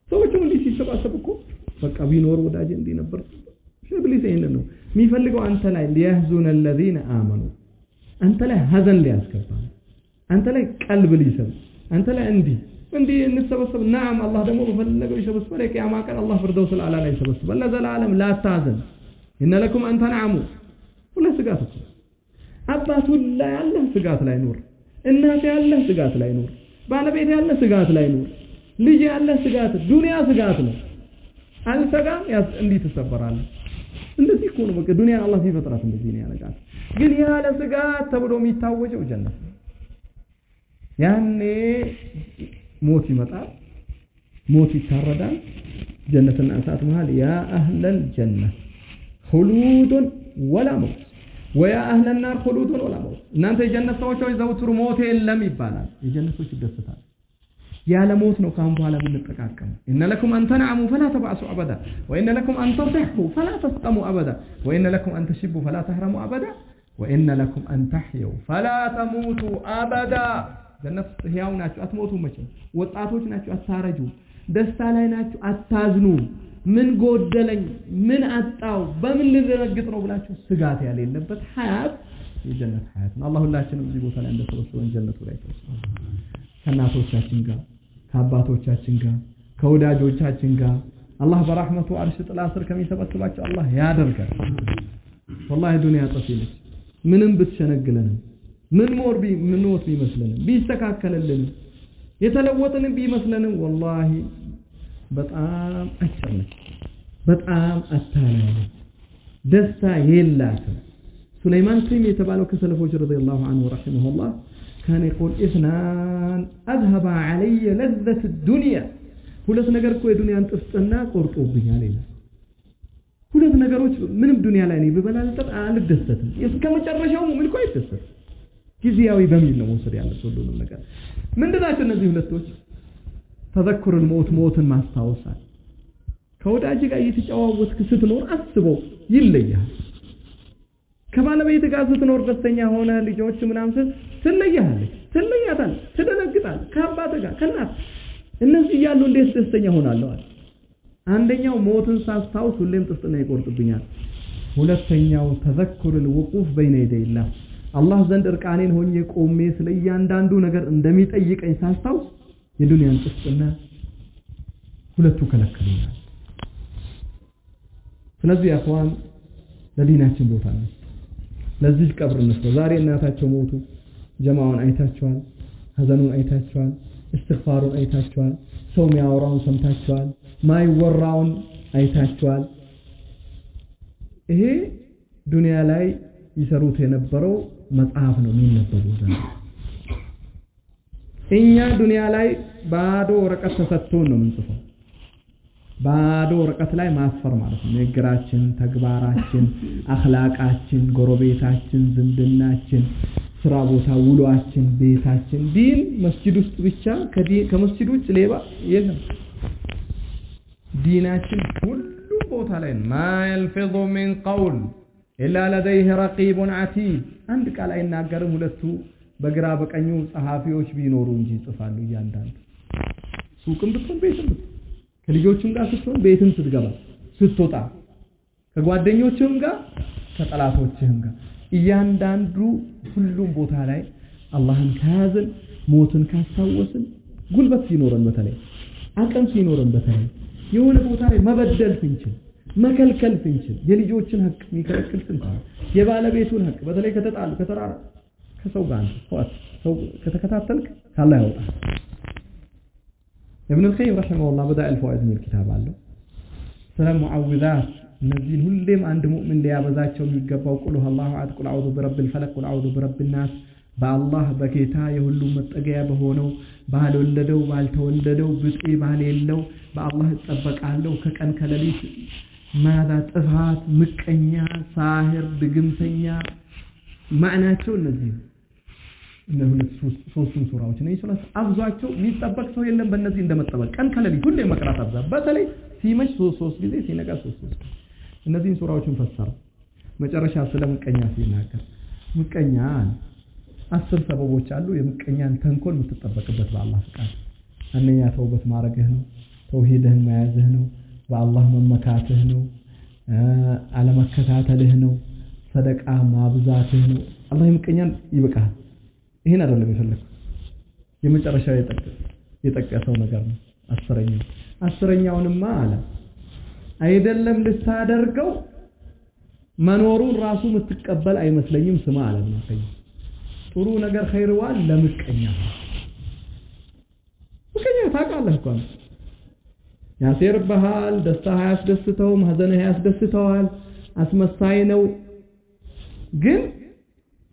ሰዎቹ እንዲህ ሲሰባሰቡ እኮ በቃ ቢኖር ወዳጅ እንዲህ ነበር ሸብሊስ ይሄን ነው የሚፈልገው አንተ ላይ ሊያህዙን الذين آمنوا አንተ ላይ ሀዘን ሊያስገባ አንተ ላይ ቀልብ ሊሰብ አንተ ላይ እንዲህ እንሰበሰብ نعم الله ደግሞ በፈለገው ይሰበስባል የቂያማ ቀን አላህ ፍርደውስ الأعلى ላይ ይሰበስባል ለዘላለም لا تحزن إن لكم أن تنعموا ሁሉ ስጋት እኮ አባቱ ላይ ያለ ስጋት ላይ ኑር እናት ያለ ስጋት ላይ ኑር ባለቤት ያለ ስጋት ላይ ኑር ልጅ ያለ ስጋት ዱንያ ስጋት ነው አልሰጋም እንዲህ ተሰበራለህ እንደዚህ እኮ ነው በቃ ዱንያ አላህ ሲፈጥራት እንደዚህ ነው ያለቃት ግን ያለ ስጋት ተብሎ የሚታወጀው ጀነት ያኔ ሞት ይመጣል ሞት ይታረዳል ጀነትና እሳት መሃል ያ አህለል ጀነት ሁሉዱን ወላ ሞት ወያ አህለ النار خلودون ولا موت እናንተ የጀነት ሰዎች ሆይ ዘውትሩ ሞት የለም ይባላል የጀነቶች ይደሰታል ያለ ሞት ነው ካሁን በኋላ ብንጠቃቀም ان لكم ان تنعموا فلا تبعثوا ابدا وان لكم ان تصحوا فلا تسقموا ابدا وان لكم ان تشبوا فلا تهرموا ابدا وان لكم ان تحيوا فلا تموتوا ابدا ጀነት ህያው ናችሁ አትሞቱም መቼም ወጣቶች ናችሁ አታረጁ ደስታ ላይ ናችሁ አታዝኑ ምን ጎደለኝ ምን አጣው በምን ልዘረግጥ ነው ብላችሁ ስጋት ያለበት ሐያት የጀነት ሐያት ነው አላህ ሁላችንም እዚህ ቦታ ላይ እንደተሰበሰበን ጀነቱ ላይ ተሰብስበን ከናቶቻችን ጋር ከአባቶቻችን ጋር ከወዳጆቻችን ጋር አላህ በረህመቱ አርሽ ጥላ ስር ከሚሰበስባቸው አላህ ያደርጋል والله ዱንያ ጠፊነች ምንም ብትሸነግለን ምን ሞት ቢመስለንም ቢስተካከለልን የተለወጥን ቢመስለንም والله በጣም አጭርነች በጣም አታላይ ደስታ የላትም ሱለይማን ሲም የተባለው ከሰለፎች ረዲየላሁ ዐንሁ ረሂመሁላህ كان يقول اثنان اذهب علي لذة الدنيا ሁለት ነገር እኮ የዱንያን ጥፍጥና ቆርጦብኛል ይላል ሁለት ነገሮች ምንም ዱንያ ላይ ነው በበላልጠት አልደሰትም እስከመጨረሻው ሙእሚን እኮ አይደሰት ጊዜያዊ በሚል ነው ወሰድ ያለው ሁሉንም ነገር ምንድናቸው እነዚህ ሁለቶች ተዘክሩ الموت ሞትን ማስታወሳል ከወዳጅ ጋር እየተጫወትክ ስትኖር አስበው ይለያል ከባለቤት ጋር ስትኖር ደስተኛ ሆነ ልጆች ምናምን ትለያታል ትደነግጣል ከአባት ጋር ከናት እነዚህ ያሉ እንዴት ደስተኛ ሆናለሁ አንደኛው ሞትን ሳስታውስ ሁሌም ጥፍጥና ይቆርጥብኛል ሁለተኛው ተዘክሩ الوقوف بين يدي الله አላህ ዘንድ እርቃኔን ሆኜ ቆሜ ስለያንዳንዱ ነገር እንደሚጠይቀኝ ሳስታውስ የዱንያን ጥፍጥና ሁለቱ ከለከሉናል ስለዚህ አخوان ለዲናችን ቦታ ነው ለዚህ ቀብር ነው ዛሬ እናታቸው ሞቱ ጀማዓውን አይታቸዋል ሀዘኑን አይታቸዋል استغفارون አይታቸዋል ሰው የሚያወራውን ሰምታቸዋል ማይወራውን አይታቸዋል ይሄ ዱንያ ላይ ይሰሩት የነበረው መጽሐፍ ነው የሚነበበው ዛሬ እኛ ዱንያ ላይ ባዶ ወረቀት ተሰጥቶን ነው የምንጽፈው ባዶ ወረቀት ላይ ማስፈር ማለት ነው ንግግራችን ተግባራችን አኽላቃችን ጎረቤታችን ዝምድናችን ስራ ቦታ ውሏችን ቤታችን ዲን መስጂድ ውስጥ ብቻ ከመስጂድ ውጭ ሌባ የለም ዲናችን ሁሉ ቦታ ላይ ማይልፈዙ ሚን ቀውል ኢላ ለደይሂ ረቂቡን አቲድ አንድ ቃል አይናገርም ሁለቱ በግራ በቀኙ ጸሐፊዎች ቢኖሩ እንጂ ይጽፋሉ እያንዳንዱ ሱቅም ብትሆን ቤትም ከልጆችም ጋር ስትሆን ቤትም ስትገባ ስትወጣ ከጓደኞችም ጋር ከጠላቶችም ጋር እያንዳንዱ ሁሉም ቦታ ላይ አላህን ካያዝን ሞትን ካስታወስን ጉልበት ሲኖረን በተለይ አቅም ሲኖረን በተለይ የሆነ ቦታ ላይ መበደል ስንችል መከልከል ስንችል የልጆችን ሀቅ የሚከለክል ስንችል የባለቤቱን ሀቅ በተለይ ከተጣሉ ከተራራ ከሰው ጋር ሰው ከተከታተልክ ካላህ ያወጣል ابن القيم رحمه الله بدأ الفوائد من الكتاب አለው ስለ ሙዓውዛት እነዚህን ሁሌም አንድ ሙእሚን ሊያበዛቸው የሚገባው ቁል ሁወላሁ አሐድ ቁል አዑዙ ቢረቢል ፈለቅ ቁል አዑዙ ቢረቢን ናስ በአላህ በጌታ የሁሉም መጠጊያ በሆነው ባልወለደው ባልተወለደው ብጤ ባልየለው በአላህ እጠበቃለሁ ከቀን ከሌሊት ማዳ ጥፋት ምቀኛ ሳህር ድግምተኛ ማዕናቸው እነዚህ እነዚህ ሶስቱም ሱራዎች ነው ይችላል አብዛቸው የሚጠበቅ ሰው የለም በእነዚህ እንደመጠበቅ ቀን ከሌሊት ሁሌ መቅራት አብዛ በተለይ ሲመሽ ሶስት ጊዜ ሲነጋ ሶስት እነዚህን ሱራዎችን ፈሰረ መጨረሻ ስለ ምቀኛ ሲናገር ምቀኛ 10 ሰበቦች አሉ የምቀኛን ተንኮል የምትጠበቅበት በአላህ ፍቃድ አንደኛ ተውበት ማረግህ ነው ተውሂድህን መያዝህ ነው በአላህ መመካትህ ነው አለመከታተልህ ነው ሰደቃ ማብዛትህ ነው አላህ ምቀኛን ይበቃል ይሄን አይደለም የፈለከው የመጨረሻው የጠቀሰው ነገር ነው አስረኛውንማ አለ አይደለም ልታደርገው መኖሩን ራሱ የምትቀበል አይመስለኝም ስማ አለ ምቀኛ ጥሩ ነገር ኸይርዋን ለምቀኛ ምቀኛ ታውቃለህ እኮ ያሴርብሃል ደስታ ያስደስተውም ሀዘንህ ያስደስተዋል አስመሳይ ነው ግን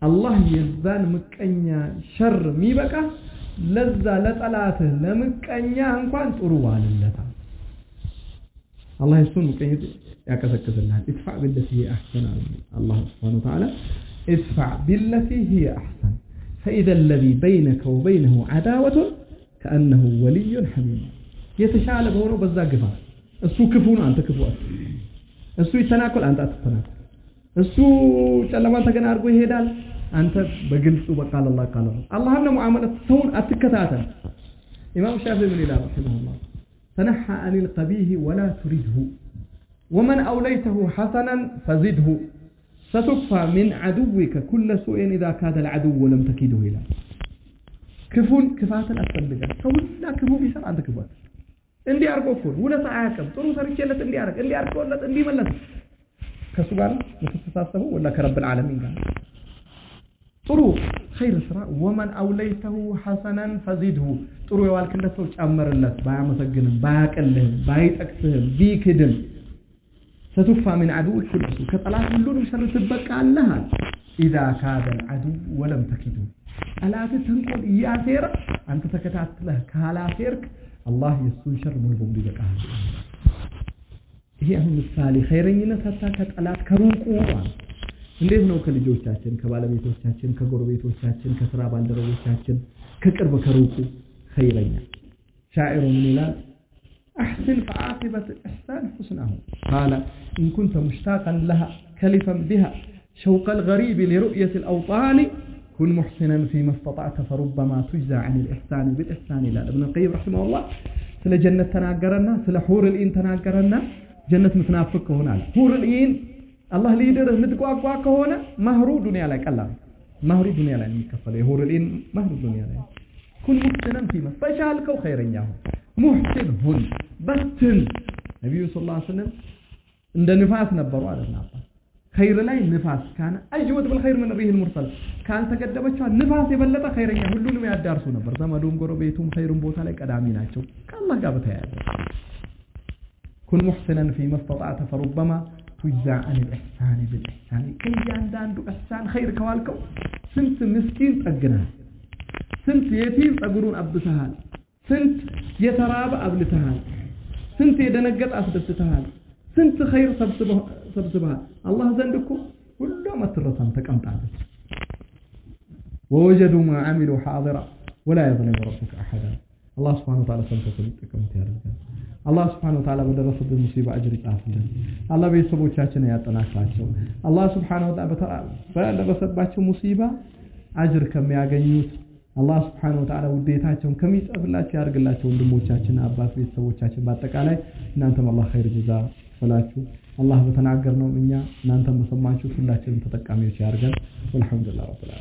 አላህ የዛን ምቀኛ ሸር የሚበቃ ለዛ ለጠላትህ ለምቀኛ እንኳን ጥሩ ዋልለታ الله يسون مقيد يكسكز الله ادفع بالتي هي احسن الله سبحانه وتعالى ادفع بالتي هي احسن فاذا الذي بينك وبينه عداوه كانه ولي حميم يتشاله بهونو بذا غفا اسو كفون انت كفو اسو يتناكل انت اتتناكل اسو ጨለማን ተገና አርጎ ይሄዳል አንተ በግልጹ በቃል الله قال الله ነው ሙአመላት ሰውን አትከታተል ኢማም ሻፊዒ ምን ይላል ረሂመሁላህ تنحى عن القبيح ولا تريده ومن أوليته حسنا فزده ستكفى من عدوك كل سوء إذا كاد العدو لم تكيده إلى كفون كفاة الأسفل فولا كفو بيسر عندك كفوات اندي أرقو كون ولا تعاكم طرو سريكيلت اندي أرق ولت اندي ملت كسبان متستاسه ولا كرب العالمين قال طرو خير سرا ومن أوليته حسنا فزده طرو يوالكلت سو ጨምርለት ባያመሰግንም ባያቀልህ ባይጠቅስህም ቢክድም ستكفى من عدو كل سوء كطلعت ሁሉንም ሸር ትበቃለህ إذا كاد العدو ولم تكده አላተ ተንቆል ያሴረ አንተ ተከታትለህ ካላሴርክ አላህ የሱን ሸር ሙሉ በሙሉ ይበቃል ይሄ አሁን ምሳሌ ኸይረኝነት አታ ከጠላት ከሩቁ እንዴት ነው ከልጆቻችን ከባለቤቶቻችን ከጎረቤቶቻችን ከስራ ባልደረቦቻችን ከቅርብ ከሩቁ ኸይረኛ ሻዒሩ ምን ይላል احسن فعاقبه الاحسان حسنه قال ان كنت مشتاقا لها كلفا بها شوق الغريب لرؤيه الاوطان كن محسنا فيما استطعت فربما تجزى عن الاحسان بالاحسان الى ابن القيم رحمه الله ስለ ጀነት ተናገረና ስለ ሑር العين ተናገረና ጀነት ምትናፍቅ ሆናል ሑር العين الله ليدرህ ምትጓጓ ከሆነ ማህሩ ዱንያ ላይ ቀላል ማህሩ ዱንያ ላይ የሚከፈለው የሑር العين ማህሩ ዱንያ ላይ كن محسنا فيما فشالكው ኸይረኛው ሙህሲን ሁን በትን ነብዩ ሰለላሁ ዐለይሂ ወሰለም እንደ ንፋስ ነበሩ አይደል አባስ خير ላይ ንፋስ ካነ አጅወድ بالخير من الريح المرسل ካን ተገደበችው ንፋስ የበለጠ ኸይረኛ ሁሉንም ያዳርሱ ነበር ዘመዱም ጎረቤቱም ኸይሩን ቦታ ላይ ቀዳሚ ናቸው ከአላህ ጋር በተያያዘ كن محسنا فيما استطعت فربما تجزى عن الإحسان بالإحسان كي عندو إحسان خير كوالكو سنت مسكين تأجنها سنت يتيم تقولون أبدتها سنت يتراب أبلتها سنت يدنقت أسدتها سنت خير سبسبها الله زندكم كل ما ترسم تكمت عدد ووجدوا ما عملوا حاضرا ولا يظلم ربك أحدا الله سبحانه وتعالى سنتكم تكمت يا رجال الله سبحانه وتعالى بدرسه بالمصيبة أجر يعافلن الله بيسبوቻችን ያጠናክራቸው الله سبحانه وتعالى በደረሰባቸው ሙሲባ አጅር ከሚያገኙት الله سبحانه وتعالى ውዴታቸውን ከሚጽፍላቸው ያርግላቸው ወንድሞቻችን አባት ቤተሰቦቻችን በአጠቃላይ እናንተም الله خير جزاء ወላችሁ الله በተናገርነው እኛ እናንተም በሰማችሁ ሁላችንም ተጠቃሚዎች ያርገን والحمد لله رب العالمين